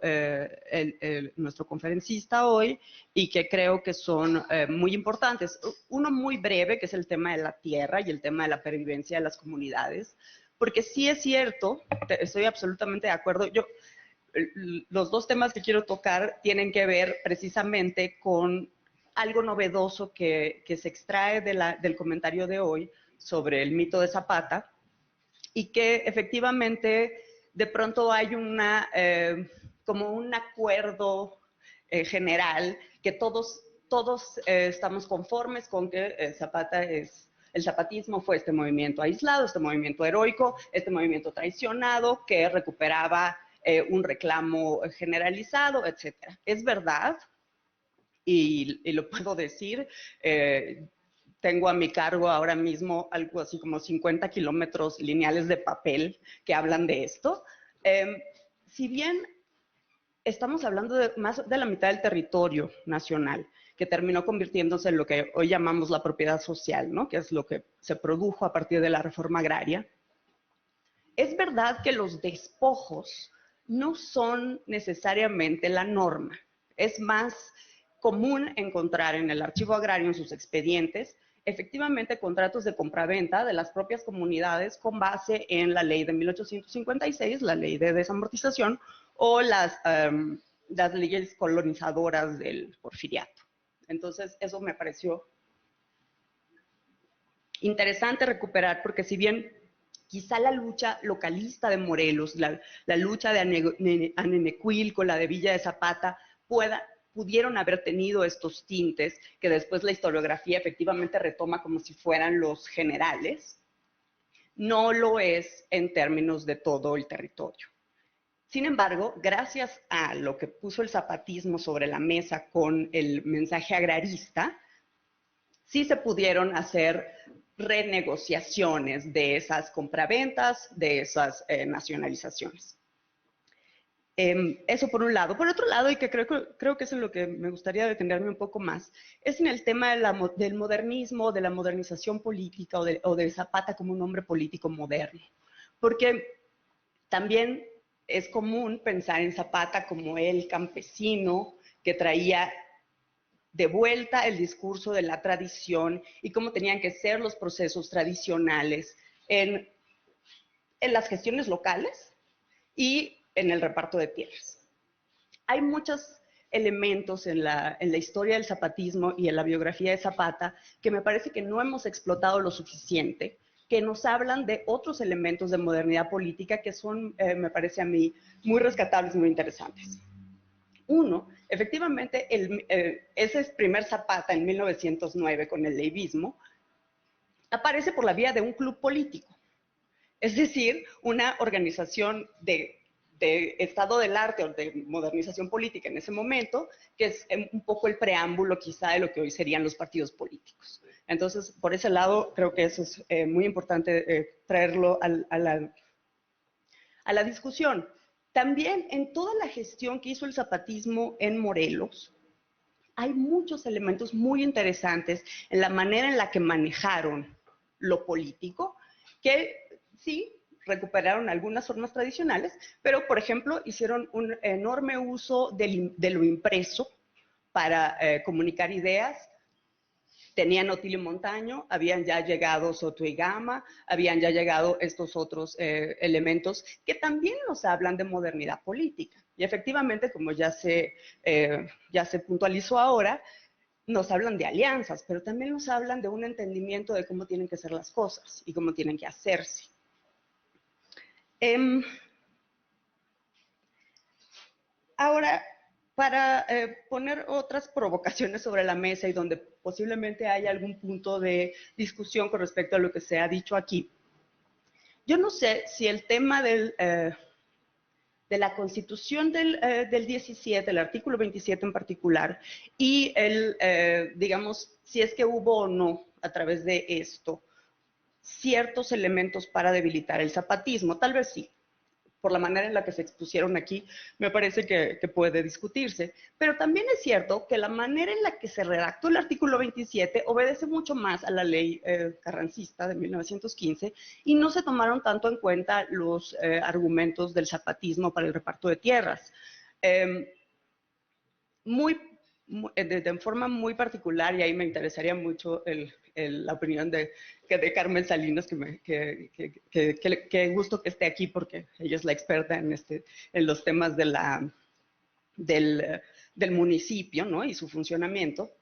nuestro conferencista hoy y que creo que son muy importantes. Uno muy breve, que es el tema de la tierra y el tema de la pervivencia de las comunidades, porque sí es cierto, estoy absolutamente de acuerdo. Los dos temas que quiero tocar tienen que ver precisamente con algo novedoso que se extrae del comentario de hoy sobre el mito de Zapata, y que efectivamente de pronto hay como un acuerdo general que todos estamos conformes con que el zapatismo fue este movimiento aislado, este movimiento heroico, este movimiento traicionado que recuperaba un reclamo generalizado, etcétera. Es verdad, y lo puedo decir. Tengo a mi cargo ahora mismo algo así como 50 kilómetros lineales de papel que hablan de esto. Si bien estamos hablando de más de la mitad del territorio nacional, que terminó convirtiéndose en lo que hoy llamamos la propiedad social, ¿no? Que es lo que se produjo a partir de la reforma agraria, es verdad que los despojos no son necesariamente la norma. Es más común encontrar en el archivo agrario, en sus expedientes, efectivamente contratos de compraventa de las propias comunidades con base en la ley de 1856, la ley de desamortización, o las leyes colonizadoras del porfiriato. Entonces, eso me pareció interesante recuperar, porque si bien quizá la lucha localista de Morelos, la lucha de Anenecuilco, la de Villa de Zapata, pudieron haber tenido estos tintes que después la historiografía efectivamente retoma como si fueran los generales, no lo es en términos de todo el territorio. Sin embargo, gracias a lo que puso el zapatismo sobre la mesa con el mensaje agrarista, sí se pudieron hacer renegociaciones de esas compraventas, de esas nacionalizaciones. Eso por un lado. Por otro lado, y que creo que es en lo que me gustaría detenerme un poco más, es en el tema del modernismo, de la modernización política o de Zapata como un hombre político moderno. Porque también es común pensar en Zapata como el campesino que traía de vuelta el discurso de la tradición y cómo tenían que ser los procesos tradicionales en las gestiones locales y en el reparto de tierras. Hay muchos elementos en la historia del zapatismo y en la biografía de Zapata que me parece que no hemos explotado lo suficiente, que nos hablan de otros elementos de modernidad política que son, me parece a mí, muy rescatables, muy interesantes. Uno, efectivamente, ese primer Zapata en 1909 con el leibismo aparece por la vía de un club político, es decir, una organización de estado del arte o de modernización política en ese momento, que es un poco el preámbulo quizá de lo que hoy serían los partidos políticos. Entonces, por ese lado, creo que eso es muy importante traerlo a a la discusión. También en toda la gestión que hizo el zapatismo en Morelos, hay muchos elementos muy interesantes en la manera en la que manejaron lo político, que sí recuperaron algunas formas tradicionales, pero por ejemplo hicieron un enorme uso de lo impreso para comunicar ideas. Tenían Otilio Montaño, habían ya llegado Soto y Gama, habían ya llegado estos otros elementos que también nos hablan de modernidad política. Y efectivamente, como ya se puntualizó ahora, nos hablan de alianzas, pero también nos hablan de un entendimiento de cómo tienen que ser las cosas y cómo tienen que hacerse. Ahora, para poner otras provocaciones sobre la mesa y donde posiblemente haya algún punto de discusión con respecto a lo que se ha dicho aquí, yo no sé si el tema de la Constitución del 17, el artículo 27 en particular, y digamos, si es que hubo o no, a través de esto, ciertos elementos para debilitar el zapatismo, tal vez sí. Por la manera en la que se expusieron aquí, me parece que puede discutirse. Pero también es cierto que la manera en la que se redactó el artículo 27 obedece mucho más a la ley carrancista de 1915 y no se tomaron tanto en cuenta los argumentos del zapatismo para el reparto de tierras. De forma muy particular, y ahí me interesaría mucho la opinión de Carmen Salinas, que gusto que esté aquí porque ella es la experta en los temas del municipio, ¿no? Y su funcionamiento.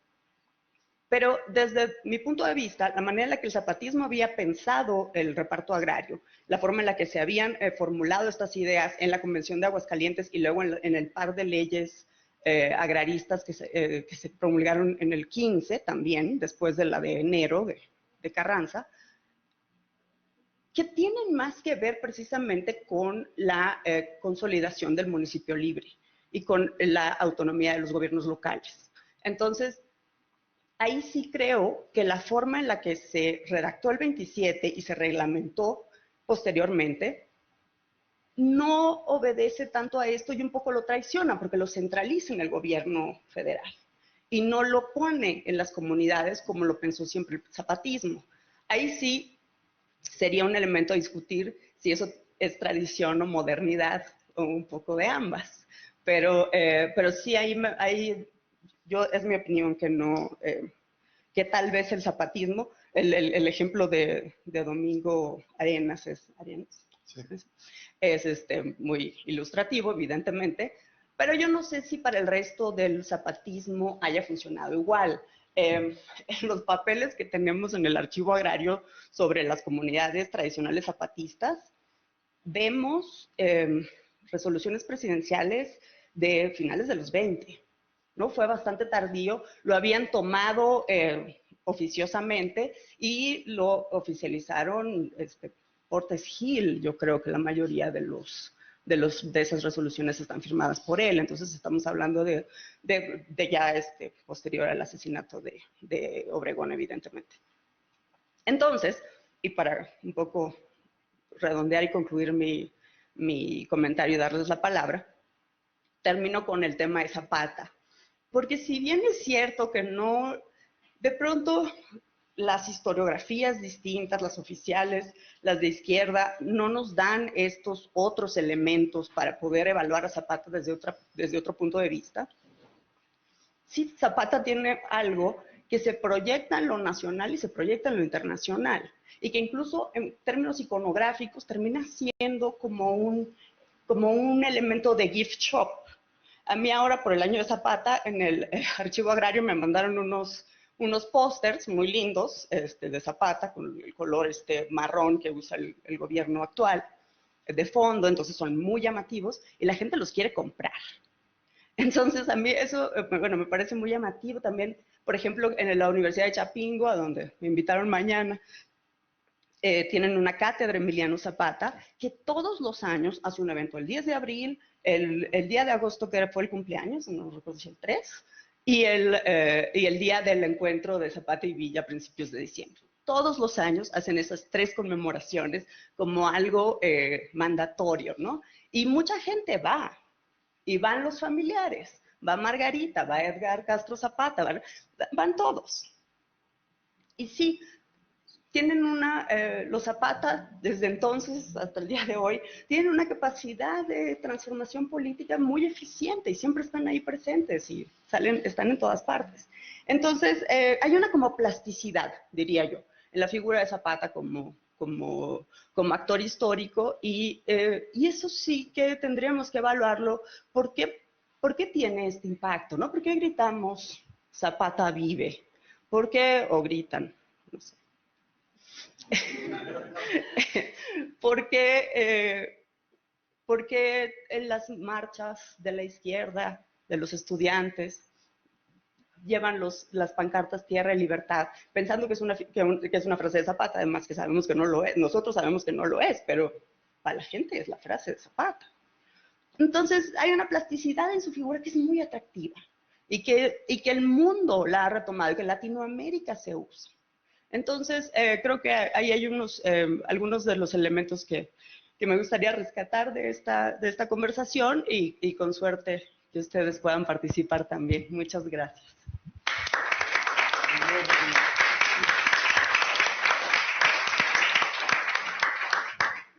Pero desde mi punto de vista, la manera en la que el zapatismo había pensado el reparto agrario, la forma en la que se habían formulado estas ideas en la Convención de Aguascalientes y luego en el par de leyes agraristas que se promulgaron en el 15 también, después de la de enero de Carranza, que tienen más que ver precisamente con la consolidación del municipio libre y con la autonomía de los gobiernos locales. Entonces, ahí sí creo que la forma en la que se redactó el 27 y se reglamentó posteriormente no obedece tanto a esto y un poco lo traiciona porque lo centraliza en el gobierno federal y no lo pone en las comunidades como lo pensó siempre el zapatismo. Ahí sí sería un elemento a discutir si eso es tradición o modernidad o un poco de ambas. Pero sí, ahí yo es mi opinión que no, que tal vez el zapatismo, el ejemplo de Domingo Arenas sí. Es muy ilustrativo, evidentemente, pero yo no sé si para el resto del zapatismo haya funcionado igual. En los papeles que tenemos en el archivo agrario sobre las comunidades tradicionales zapatistas, vemos resoluciones presidenciales de finales de los 20, ¿no? Fue bastante tardío, lo habían tomado oficiosamente y lo oficializaron Portes Gil. Yo creo que la mayoría de esas resoluciones están firmadas por él, entonces estamos hablando de ya posterior al asesinato de Obregón, evidentemente. Entonces, y para un poco redondear y concluir mi comentario y darles la palabra, termino con el tema de Zapata. Porque si bien es cierto que no, de pronto las historiografías distintas, las oficiales, las de izquierda, no nos dan estos otros elementos para poder evaluar a Zapata desde otro punto de vista. Sí, Zapata tiene algo que se proyecta en lo nacional y se proyecta en lo internacional, y que incluso en términos iconográficos termina siendo como un elemento de gift shop. A mí ahora, por el año de Zapata, en el archivo agrario me mandaron unos pósters muy lindos de Zapata, con el color marrón que usa el gobierno actual, de fondo, entonces son muy llamativos, y la gente los quiere comprar. Entonces, a mí eso, bueno, me parece muy llamativo también. Por ejemplo, en la Universidad de Chapingo, a donde me invitaron mañana, tienen una cátedra Emiliano Zapata, que todos los años hace un evento, el 10 de abril, el día de agosto, que fue el cumpleaños, no recuerdo si el 3, y el día del encuentro de Zapata y Villa a principios de diciembre. todos los años hacen esas 3 conmemoraciones como algo mandatorio, ¿no? Y mucha gente va, y van los familiares, va Margarita, va Edgar Castro Zapata, van todos. Y sí, tienen los Zapata, desde entonces hasta el día de hoy, tienen una capacidad de transformación política muy eficiente y siempre están ahí presentes y están en todas partes. Entonces, hay una como plasticidad, diría yo, en la figura de Zapata como actor histórico y eso sí que tendríamos que evaluarlo. ¿Por qué tiene este impacto? ¿No? ¿Por qué gritamos Zapata vive? ¿Por qué? O gritan, no sé. Porque en las marchas de la izquierda, de los estudiantes, llevan las pancartas Tierra y Libertad, pensando que es una frase de Zapata, además que sabemos que no lo es, nosotros sabemos que no lo es, pero para la gente es la frase de Zapata. Entonces hay una plasticidad en su figura que es muy atractiva y que el mundo la ha retomado y que en Latinoamérica se usa. Entonces, creo que ahí hay algunos de los elementos que me gustaría rescatar de esta conversación y con suerte que ustedes puedan participar también. Muchas gracias.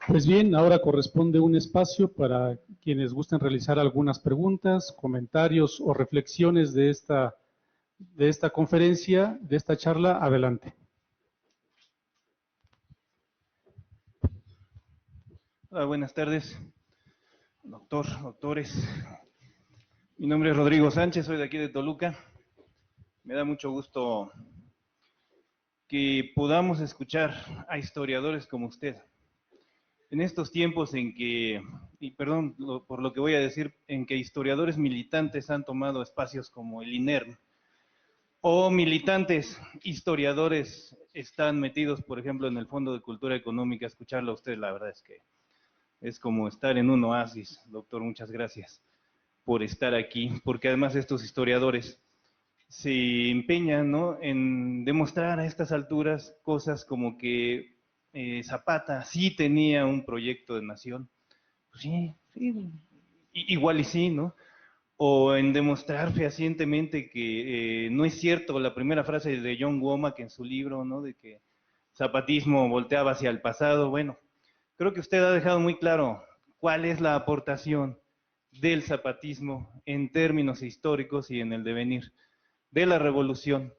Pues bien, ahora corresponde un espacio para quienes gusten realizar algunas preguntas, comentarios o reflexiones de esta conferencia, de esta charla. Adelante. Hola, buenas tardes, doctores. Mi nombre es Rodrigo Sánchez, soy de aquí de Toluca. Me da mucho gusto que podamos escuchar a historiadores como usted. En estos tiempos en que, y perdón por lo que voy a decir, en que historiadores militantes han tomado espacios como el INERM, o militantes historiadores están metidos, por ejemplo, en el Fondo de Cultura Económica, escucharlo a usted, la verdad es que es como estar en un oasis. Doctor, muchas gracias por estar aquí, porque además estos historiadores se empeñan, ¿no?, en demostrar a estas alturas cosas como que Zapata sí tenía un proyecto de nación. Pues sí, igual y sí, ¿no? O en demostrar fehacientemente que no es cierto la primera frase de John Womack en su libro, ¿no?, de que zapatismo volteaba hacia el pasado. Bueno, creo que usted ha dejado muy claro cuál es la aportación del zapatismo en términos históricos y en el devenir de la revolución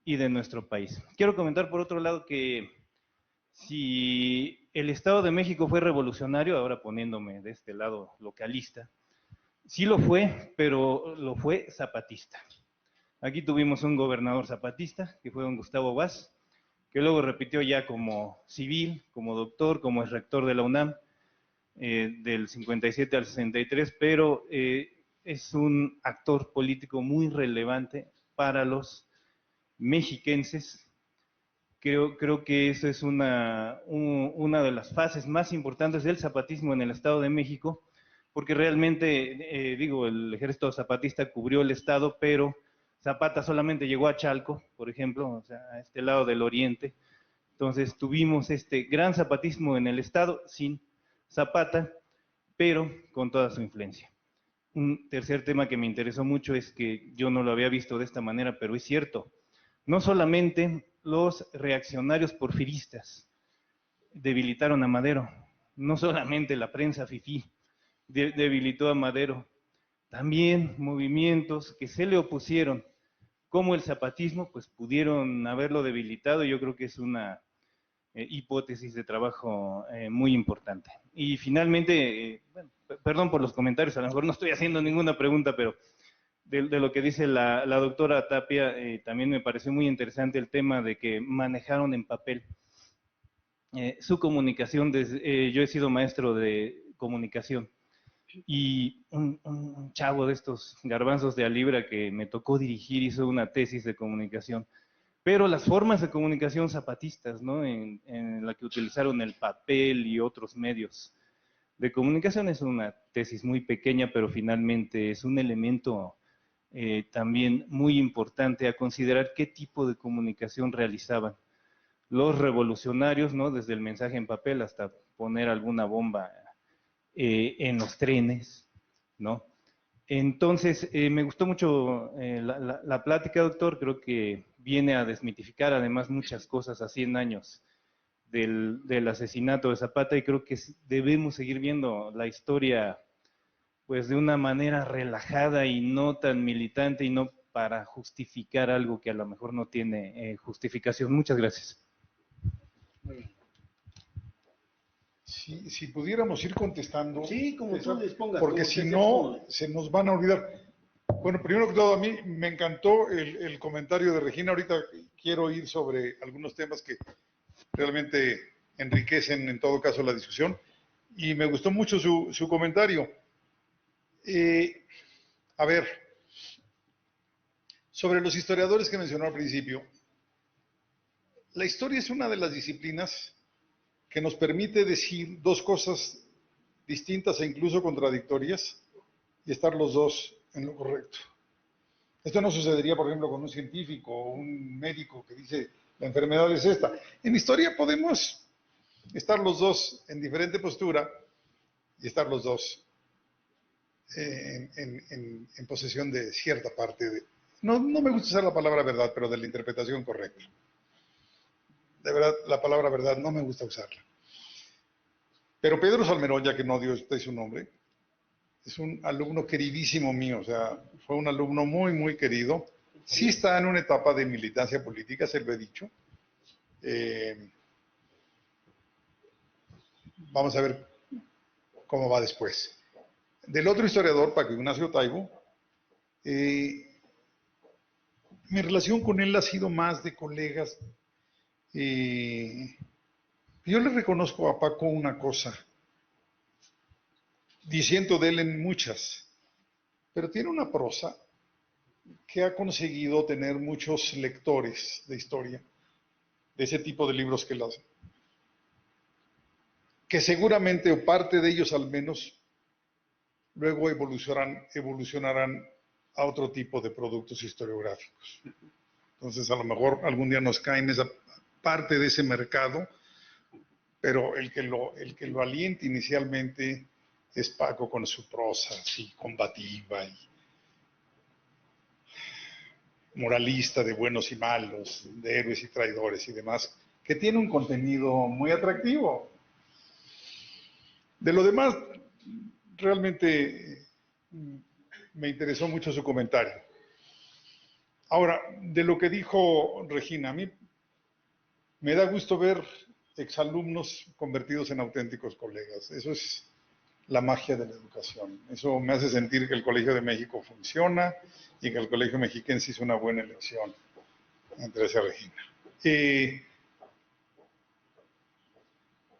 y de nuestro país. Quiero comentar por otro lado que si el Estado de México fue revolucionario, ahora poniéndome de este lado localista, sí lo fue, pero lo fue zapatista. Aquí tuvimos un gobernador zapatista, que fue don Gustavo Vaz, que luego repitió ya como civil, como doctor, como ex rector de la UNAM, del 57 al 63, pero es un actor político muy relevante para los mexiquenses. Creo que eso es una de las fases más importantes del zapatismo en el Estado de México, porque realmente, el ejército zapatista cubrió el Estado, pero Zapata solamente llegó a Chalco, por ejemplo, o sea, a este lado del oriente. Entonces tuvimos este gran zapatismo en el Estado sin Zapata, pero con toda su influencia. Un tercer tema que me interesó mucho es que yo no lo había visto de esta manera, pero es cierto. No solamente los reaccionarios porfiristas debilitaron a Madero, no solamente la prensa fifí debilitó a Madero, también movimientos que se le opusieron, como el zapatismo, pues pudieron haberlo debilitado. Yo creo que es una hipótesis de trabajo muy importante. Y finalmente, perdón por los comentarios, a lo mejor no estoy haciendo ninguna pregunta, pero de lo que dice la doctora Tapia, también me pareció muy interesante el tema de que manejaron en papel su comunicación. Yo he sido maestro de comunicación, y un chavo de estos garbanzos de a libra que me tocó dirigir hizo una tesis de comunicación, pero las formas de comunicación zapatistas, ¿no?, en la que utilizaron el papel y otros medios de comunicación, es una tesis muy pequeña, pero finalmente es un elemento también muy importante a considerar qué tipo de comunicación realizaban los revolucionarios, ¿no? Desde el mensaje en papel hasta poner alguna bomba en los trenes, ¿no? Entonces, me gustó mucho la plática, doctor. Creo que viene a desmitificar además muchas cosas a 100 años del asesinato de Zapata, y creo que debemos seguir viendo la historia pues de una manera relajada y no tan militante, y no para justificar algo que a lo mejor no tiene justificación. Muchas gracias. Muy bien. Si pudiéramos ir contestando. Sí, como tú dispongas. Porque si no, se nos van a olvidar. Bueno, primero que todo, a mí me encantó el comentario de Regina. Ahorita quiero ir sobre algunos temas que realmente enriquecen en todo caso la discusión. Y me gustó mucho su comentario. A ver, sobre los historiadores que mencionó al principio, la historia es una de las disciplinas que nos permite decir dos cosas distintas e incluso contradictorias y estar los dos en lo correcto. Esto no sucedería, por ejemplo, con un científico o un médico que dice la enfermedad es esta. En historia podemos estar los dos en diferente postura y estar los dos en posesión de cierta parte de... No me gusta usar la palabra verdad, pero de la interpretación correcta. De verdad, la palabra verdad no me gusta usarla. Pero Pedro Salmerón, ya que no dio usted su nombre, es un alumno queridísimo mío, o sea, fue un alumno muy, muy querido. Sí está en una etapa de militancia política, se lo he dicho. Vamos a ver cómo va después. Del otro historiador, Paco Ignacio Taibo, mi relación con él ha sido más de colegas. Yo le reconozco a Paco una cosa, diciendo de él en muchas, pero tiene una prosa que ha conseguido tener muchos lectores de historia, de ese tipo de libros que él hace, que seguramente, o parte de ellos al menos, luego evolucionarán a otro tipo de productos historiográficos. Entonces, a lo mejor algún día nos cae en esa parte de ese mercado, pero el que lo aliente inicialmente es Paco, con su prosa así combativa y moralista de buenos y malos, de héroes y traidores y demás, que tiene un contenido muy atractivo. De lo demás, realmente me interesó mucho su comentario. Ahora, de lo que dijo Regina, a mí me da gusto ver exalumnos convertidos en auténticos colegas. Eso es la magia de la educación. Eso me hace sentir que el Colegio de México funciona y que el Colegio Mexiquense hizo una buena elección entre esa Regina.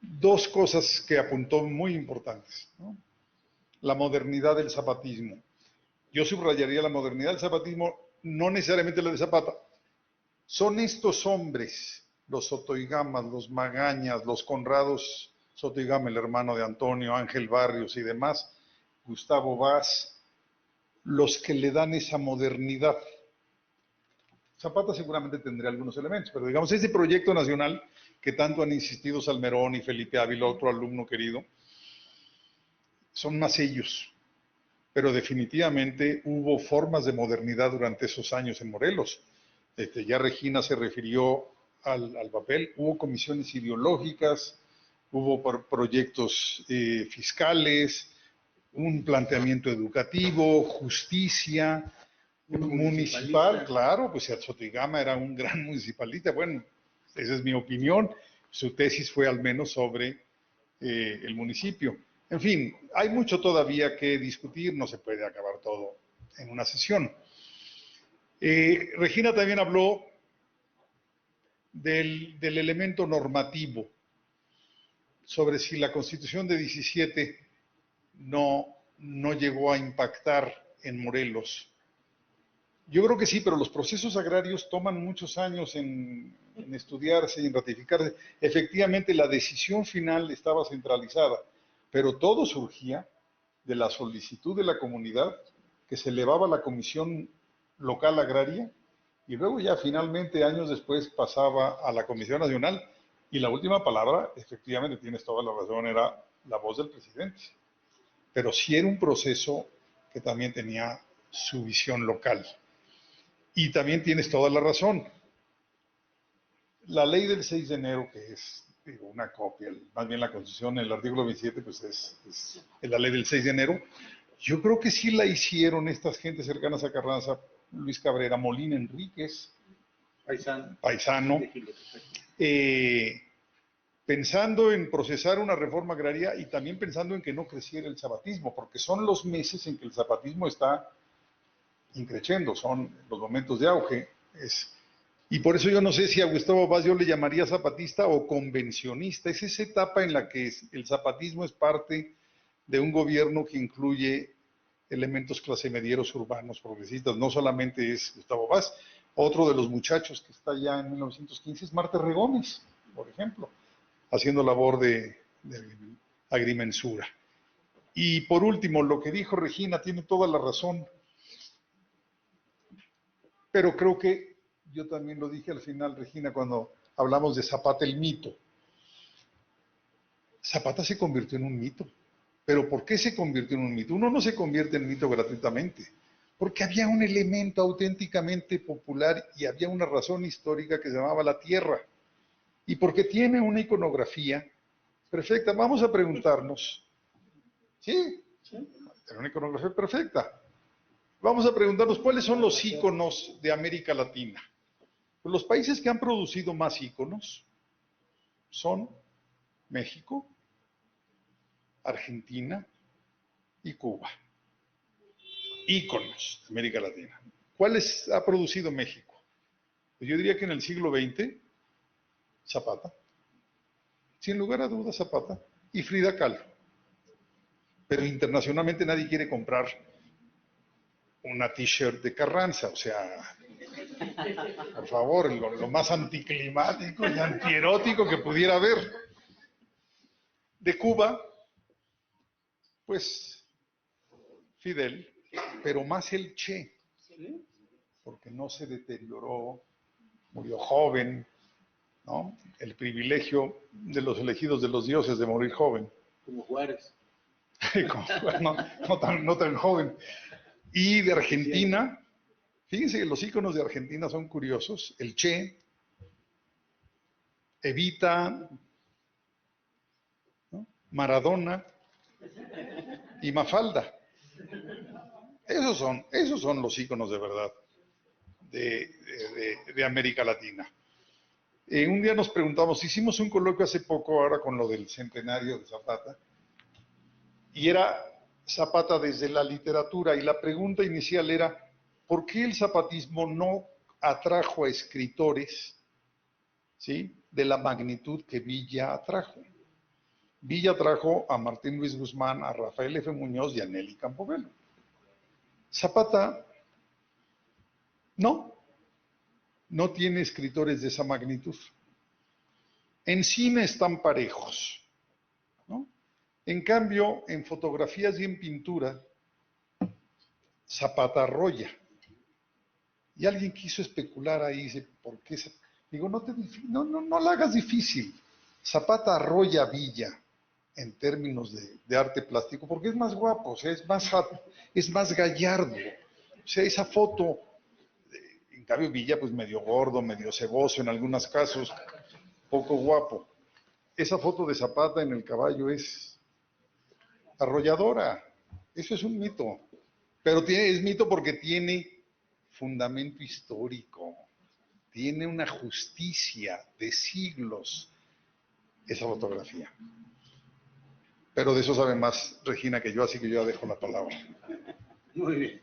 Dos cosas que apuntó muy importantes, ¿no? La modernidad del zapatismo. Yo subrayaría la modernidad del zapatismo, no necesariamente la de Zapata. Son estos hombres, los Sotoigamas, los Magañas, los Conrados Sotoigama, el hermano de Antonio, Ángel Barrios y demás, Gustavo Vaz, los que le dan esa modernidad. Zapata seguramente tendría algunos elementos, pero digamos, ese proyecto nacional que tanto han insistido Salmerón y Felipe Ávila, otro alumno querido, son más ellos. Pero definitivamente hubo formas de modernidad durante esos años en Morelos. Ya Regina se refirió al papel, hubo comisiones ideológicas, hubo proyectos fiscales, un planteamiento educativo, justicia, municipal, claro, pues Sotoigama era un gran municipalista. Bueno, esa es mi opinión. Su tesis fue al menos sobre el municipio. En fin, hay mucho todavía que discutir, no se puede acabar todo en una sesión. Regina también habló del elemento normativo, sobre si la Constitución de 17 no llegó a impactar en Morelos. Yo creo que sí, pero los procesos agrarios toman muchos años en estudiarse y en ratificarse. Efectivamente, la decisión final estaba centralizada, pero todo surgía de la solicitud de la comunidad, que se elevaba a la Comisión Local Agraria y luego ya finalmente años después pasaba a la Comisión Nacional y la última palabra, efectivamente tienes toda la razón, era la voz del presidente. Pero sí era un proceso que también tenía su visión local. Y también tienes toda la razón. La ley del 6 de enero, que es una copia, más bien la Constitución, el artículo 27, pues es la ley del 6 de enero. Yo creo que sí la hicieron estas gentes cercanas a Carranza, Luis Cabrera, Molina Enríquez, paisano, pensando en procesar una reforma agraria y también pensando en que no creciera el zapatismo, porque son los meses en que el zapatismo está increciendo, son los momentos de auge. Y por eso yo no sé si a Gustavo Vaz yo le llamaría zapatista o convencionista. Es esa etapa en la que el zapatismo es parte de un gobierno que incluye elementos clase medieros urbanos progresistas. No solamente es Gustavo Vaz, otro de los muchachos que está ya en 1915 es Marta Regómez, por ejemplo, haciendo labor de agrimensura. Y por último, lo que dijo Regina tiene toda la razón, pero creo que yo también lo dije al final, Regina, cuando hablamos de Zapata el mito. Zapata se convirtió en un mito. ¿Pero por qué se convirtió en un mito? Uno no se convierte en mito gratuitamente, porque había un elemento auténticamente popular y había una razón histórica que se llamaba la tierra. Y porque tiene una iconografía perfecta. Vamos a preguntarnos, ¿sí? Tiene una iconografía perfecta. Vamos a preguntarnos cuáles son los íconos de América Latina. Pues los países que han producido más íconos son México, Argentina y Cuba. Íconos de América Latina. ¿Cuáles ha producido México? Pues yo diría que en el siglo XX, Zapata. Sin lugar a dudas, Zapata. Y Frida Kahlo. Pero internacionalmente nadie quiere comprar una t-shirt de Carranza, o sea, por favor, lo más anticlimático y antierótico que pudiera haber. De Cuba, pues Fidel, pero más el Che, porque no se deterioró, murió joven, ¿no? El privilegio de los elegidos de los dioses de morir joven. Como Juárez. No tan joven. Y de Argentina, fíjense que los íconos de Argentina son curiosos. El Che, Evita, ¿no? Maradona y Mafalda. Esos son los íconos de verdad de América Latina. Un día nos preguntamos, hicimos un coloquio hace poco ahora con lo del centenario de Zapata, y era Zapata desde la literatura, y la pregunta inicial era, ¿por qué el zapatismo no atrajo a escritores, ¿sí?, de la magnitud que Villa atrajo? Villa atrajo a Martín Luis Guzmán, a Rafael F. Muñoz y a Nelly Campobello. Zapata no tiene escritores de esa magnitud. En cine están parejos, ¿no? En cambio, en fotografías y en pintura, Zapata arrolla. Y alguien quiso especular ahí, dice, ¿por qué? Digo, no la hagas difícil. Zapata arrolla a Villa en términos de arte plástico, porque es más guapo, o sea, es más gallardo. O sea, esa foto, en cambio Villa, pues medio gordo, medio ceboso en algunos casos, poco guapo. Esa foto de Zapata en el caballo es arrolladora. Eso es un mito. Pero es mito porque tiene fundamento histórico. Tiene una justicia de siglos esa fotografía. Pero de eso sabe más Regina que yo, así que yo ya dejo la palabra. Muy bien.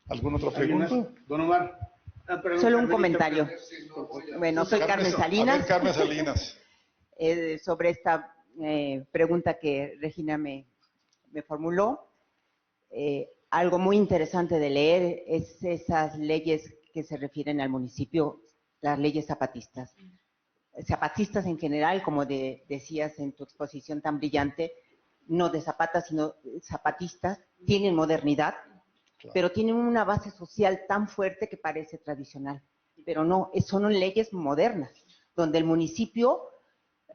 ¿Alguna otra pregunta? Don Omar. Solo un comentario. Bueno, soy Carmen Salinas. A ver, Carmen Salinas. Sobre esta pregunta que Regina me formuló. Algo muy interesante de leer es esas leyes que se refieren al municipio, las leyes zapatistas. Zapatistas en general, como decías en tu exposición tan brillante, no de Zapata, sino zapatistas, tienen modernidad, claro, pero tienen una base social tan fuerte que parece tradicional. pero no, son leyes modernas, donde el municipio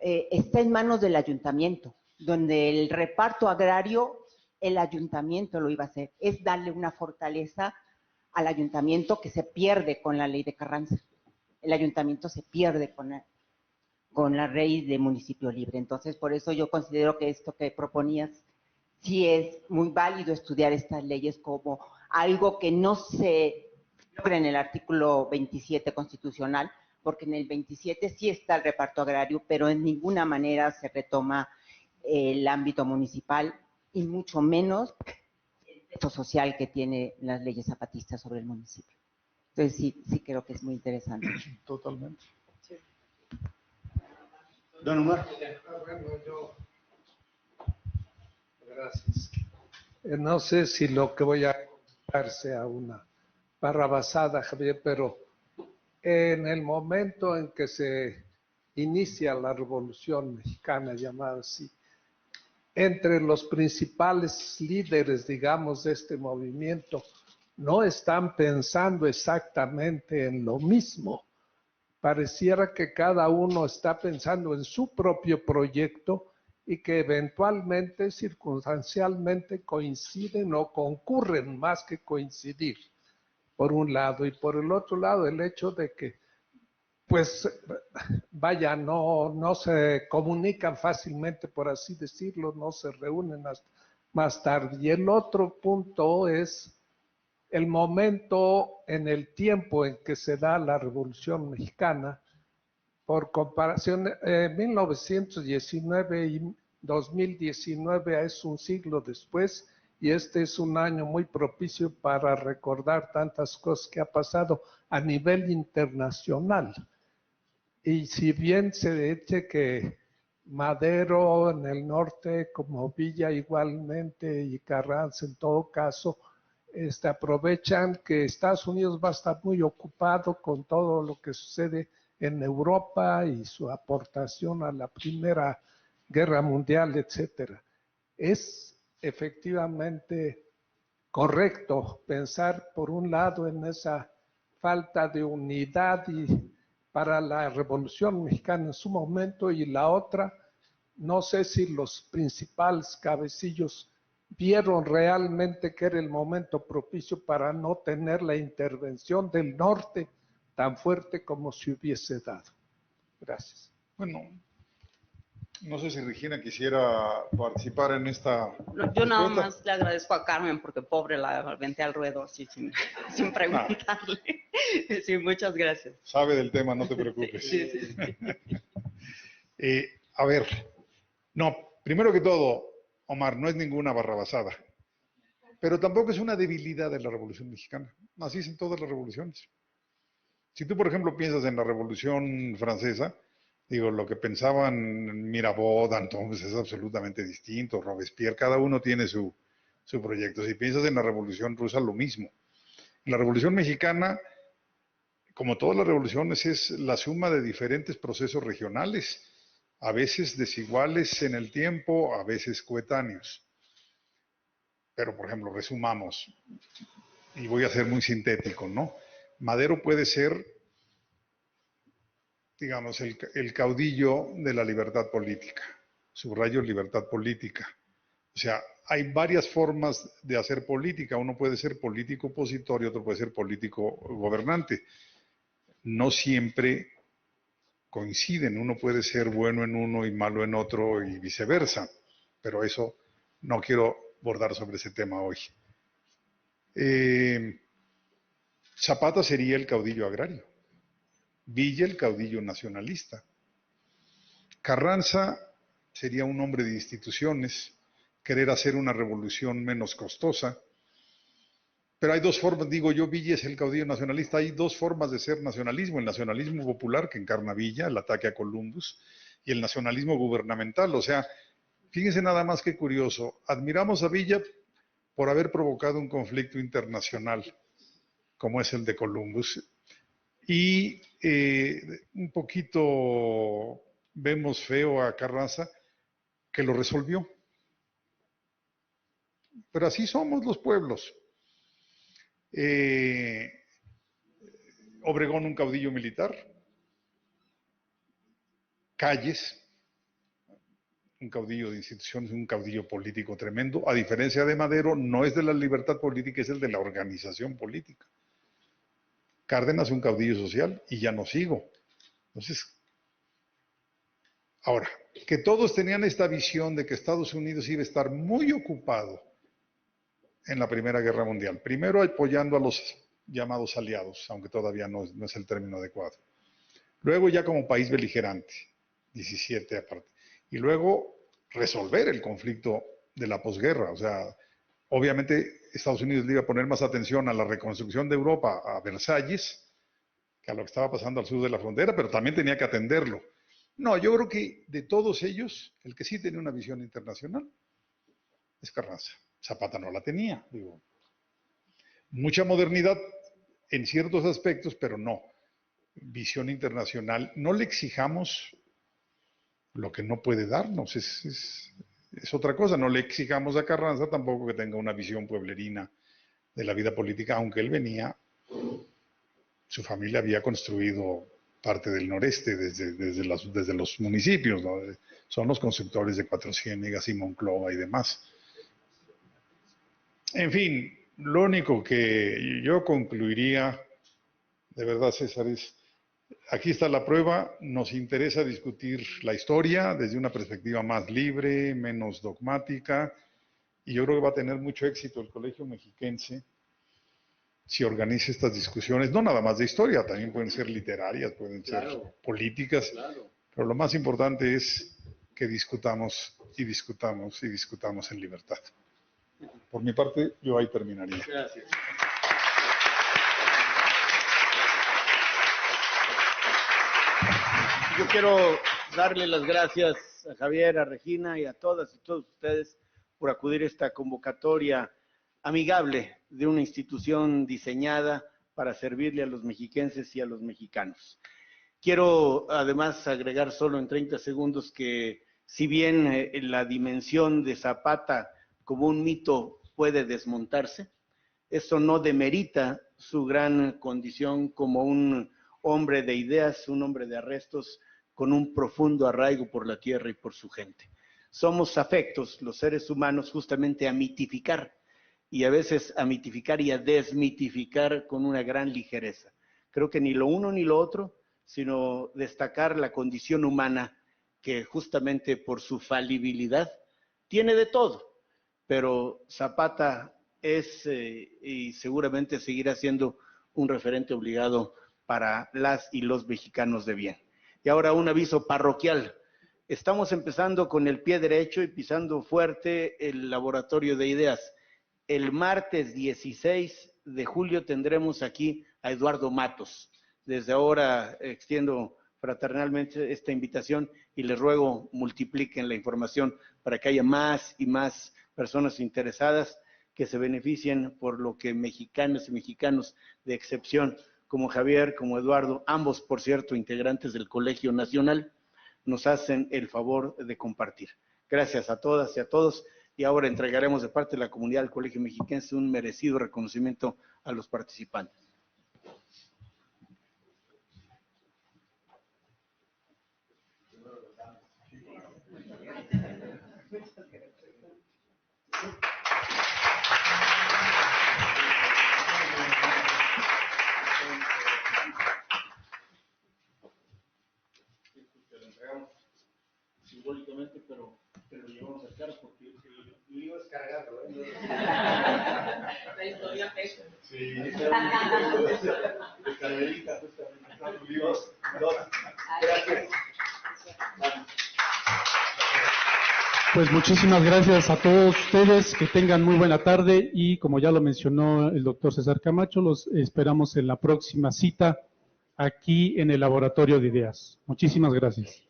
está en manos del ayuntamiento, donde el reparto agrario, el ayuntamiento lo iba a hacer, es darle una fortaleza al ayuntamiento que se pierde con la ley de Carranza. El ayuntamiento se pierde con la ley de municipio libre. Entonces, por eso yo considero que esto que proponías sí es muy válido estudiar estas leyes como algo que no se logra en el artículo 27 constitucional, porque en el 27 sí está el reparto agrario, pero en ninguna manera se retoma el ámbito municipal y mucho menos el peso social que tiene las leyes zapatistas sobre el municipio. Entonces sí creo que es muy interesante. Totalmente. Sí. Don Omar. Bueno, gracias. No sé si lo que voy a contar sea una barrabasada, Javier, pero en el momento en que se inicia la Revolución Mexicana, llamada así, entre los principales líderes, digamos, de este movimiento, no están pensando exactamente en lo mismo. Pareciera que cada uno está pensando en su propio proyecto y que eventualmente, circunstancialmente, coinciden o concurren más que coincidir, por un lado. Y por el otro lado, el hecho de que, pues, vaya, no se comunican fácilmente, por así decirlo, no se reúnen hasta más tarde. Y el otro punto es el momento en el tiempo en que se da la Revolución Mexicana. Por comparación, 1919 y 2019 es un siglo después, y este es un año muy propicio para recordar tantas cosas que ha pasado a nivel internacional. Y si bien se dice que Madero en el norte, como Villa igualmente, y Carranza en todo caso, aprovechan que Estados Unidos va a estar muy ocupado con todo lo que sucede en Europa y su aportación a la Primera Guerra Mundial, etcétera. Es efectivamente correcto pensar, por un lado, en esa falta de unidad para la Revolución Mexicana en su momento, y la otra, no sé si los principales cabecillos vieron realmente que era el momento propicio para no tener la intervención del norte tan fuerte como se hubiese dado. Gracias. Bueno, no sé si Regina quisiera participar en esta Yo nada respuesta. más le agradezco a Carmen porque pobre la aventé al ruedo así sin preguntarle. Sí, muchas gracias. Sabe del tema, no te preocupes. Sí. A ver, no, primero que todo, Omar, no es ninguna barrabasada, pero tampoco es una debilidad de la Revolución Mexicana. Así es en todas las revoluciones. Si tú, por ejemplo, piensas en la Revolución Francesa, digo, lo que pensaban Mirabeau, Danton, pues es absolutamente distinto, Robespierre, cada uno tiene su proyecto. Si piensas en la Revolución Rusa, lo mismo. La Revolución Mexicana, como todas las revoluciones, es la suma de diferentes procesos regionales, a veces desiguales en el tiempo, a veces coetáneos. Pero, por ejemplo, resumamos, y voy a ser muy sintético, ¿no? Madero puede ser, digamos, el caudillo de la libertad política. Subrayo libertad política. O sea, hay varias formas de hacer política. Uno puede ser político opositor y otro puede ser político gobernante. No siempre coinciden. Uno puede ser bueno en uno y malo en otro y viceversa. Pero eso no quiero bordar sobre ese tema hoy. Zapata sería el caudillo agrario. Villa el caudillo nacionalista. Carranza sería un hombre de instituciones, querer hacer una revolución menos costosa. Pero hay dos formas, digo yo, Villa es el caudillo nacionalista, hay dos formas de ser nacionalismo: el nacionalismo popular, que encarna Villa, el ataque a Columbus, y el nacionalismo gubernamental. O sea, fíjense nada más que curioso, admiramos a Villa por haber provocado un conflicto internacional, como es el de Columbus, y un poquito vemos feo a Carranza, que lo resolvió. Pero así somos los pueblos. Obregón, un caudillo militar. Calles, un caudillo de instituciones, un caudillo político tremendo. A diferencia de Madero, no es de la libertad política, es el de la organización política. Cárdenas, un caudillo social, y ya no sigo. Entonces, ahora, que todos tenían esta visión de que Estados Unidos iba a estar muy ocupado en la Primera Guerra Mundial. Primero apoyando a los llamados aliados, aunque todavía no es el término adecuado. Luego ya como país beligerante, 17 aparte. Y luego resolver el conflicto de la posguerra. O sea, obviamente Estados Unidos le iba a poner más atención a la reconstrucción de Europa, a Versalles, que a lo que estaba pasando al sur de la frontera, pero también tenía que atenderlo. No, yo creo que de todos ellos, el que sí tenía una visión internacional es Carranza. Zapata no la tenía, digo. Mucha modernidad en ciertos aspectos, pero no. Visión internacional. No le exijamos lo que no puede darnos, es otra cosa. No le exijamos a Carranza tampoco que tenga una visión pueblerina de la vida política, aunque él venía, su familia había construido parte del noreste desde los municipios, ¿no? Son los constructores de Cuatro Ciénegas y Monclova y demás. En fin, lo único que yo concluiría, de verdad, César, es, aquí está la prueba, nos interesa discutir la historia desde una perspectiva más libre, menos dogmática, y yo creo que va a tener mucho éxito el Colegio Mexiquense si organiza estas discusiones, no nada más de historia, también pueden ser literarias, pueden ser políticas, pero lo más importante es que discutamos y discutamos y discutamos en libertad. Por mi parte, yo ahí terminaría. Gracias. Yo quiero darle las gracias a Javier, a Regina y a todas y todos ustedes por acudir a esta convocatoria amigable de una institución diseñada para servirle a los mexiquenses y a los mexicanos. Quiero además agregar solo en 30 segundos que si bien la dimensión de Zapata como un mito puede desmontarse, eso no demerita su gran condición como un hombre de ideas, un hombre de arrestos con un profundo arraigo por la tierra y por su gente. Somos afectos, los seres humanos, justamente a mitificar, y a veces a mitificar y a desmitificar con una gran ligereza. Creo que ni lo uno ni lo otro, sino destacar la condición humana que justamente por su falibilidad tiene de todo, pero Zapata es y seguramente seguirá siendo un referente obligado para las y los mexicanos de bien. Y ahora un aviso parroquial. Estamos empezando con el pie derecho y pisando fuerte el laboratorio de ideas. El martes 16 de julio tendremos aquí a Eduardo Matos. Desde ahora extiendo fraternalmente esta invitación y les ruego multipliquen la información para que haya más y más personas interesadas que se beneficien por lo que mexicanas y mexicanos de excepción como Javier, como Eduardo, ambos por cierto integrantes del Colegio Nacional, nos hacen el favor de compartir. Gracias a todas y a todos. Y ahora entregaremos de parte de la comunidad del Colegio Mexiquense un merecido reconocimiento a los participantes. Lo entregamos simbólicamente, pero lo llevamos a cara porque el lío es cargarlo, La historia pesa. Sí, Carmelita, justamente. Dos. Gracias. Pues muchísimas gracias a todos ustedes, que tengan muy buena tarde y como ya lo mencionó el doctor César Camacho, los esperamos en la próxima cita aquí en el Laboratorio de Ideas. Muchísimas gracias.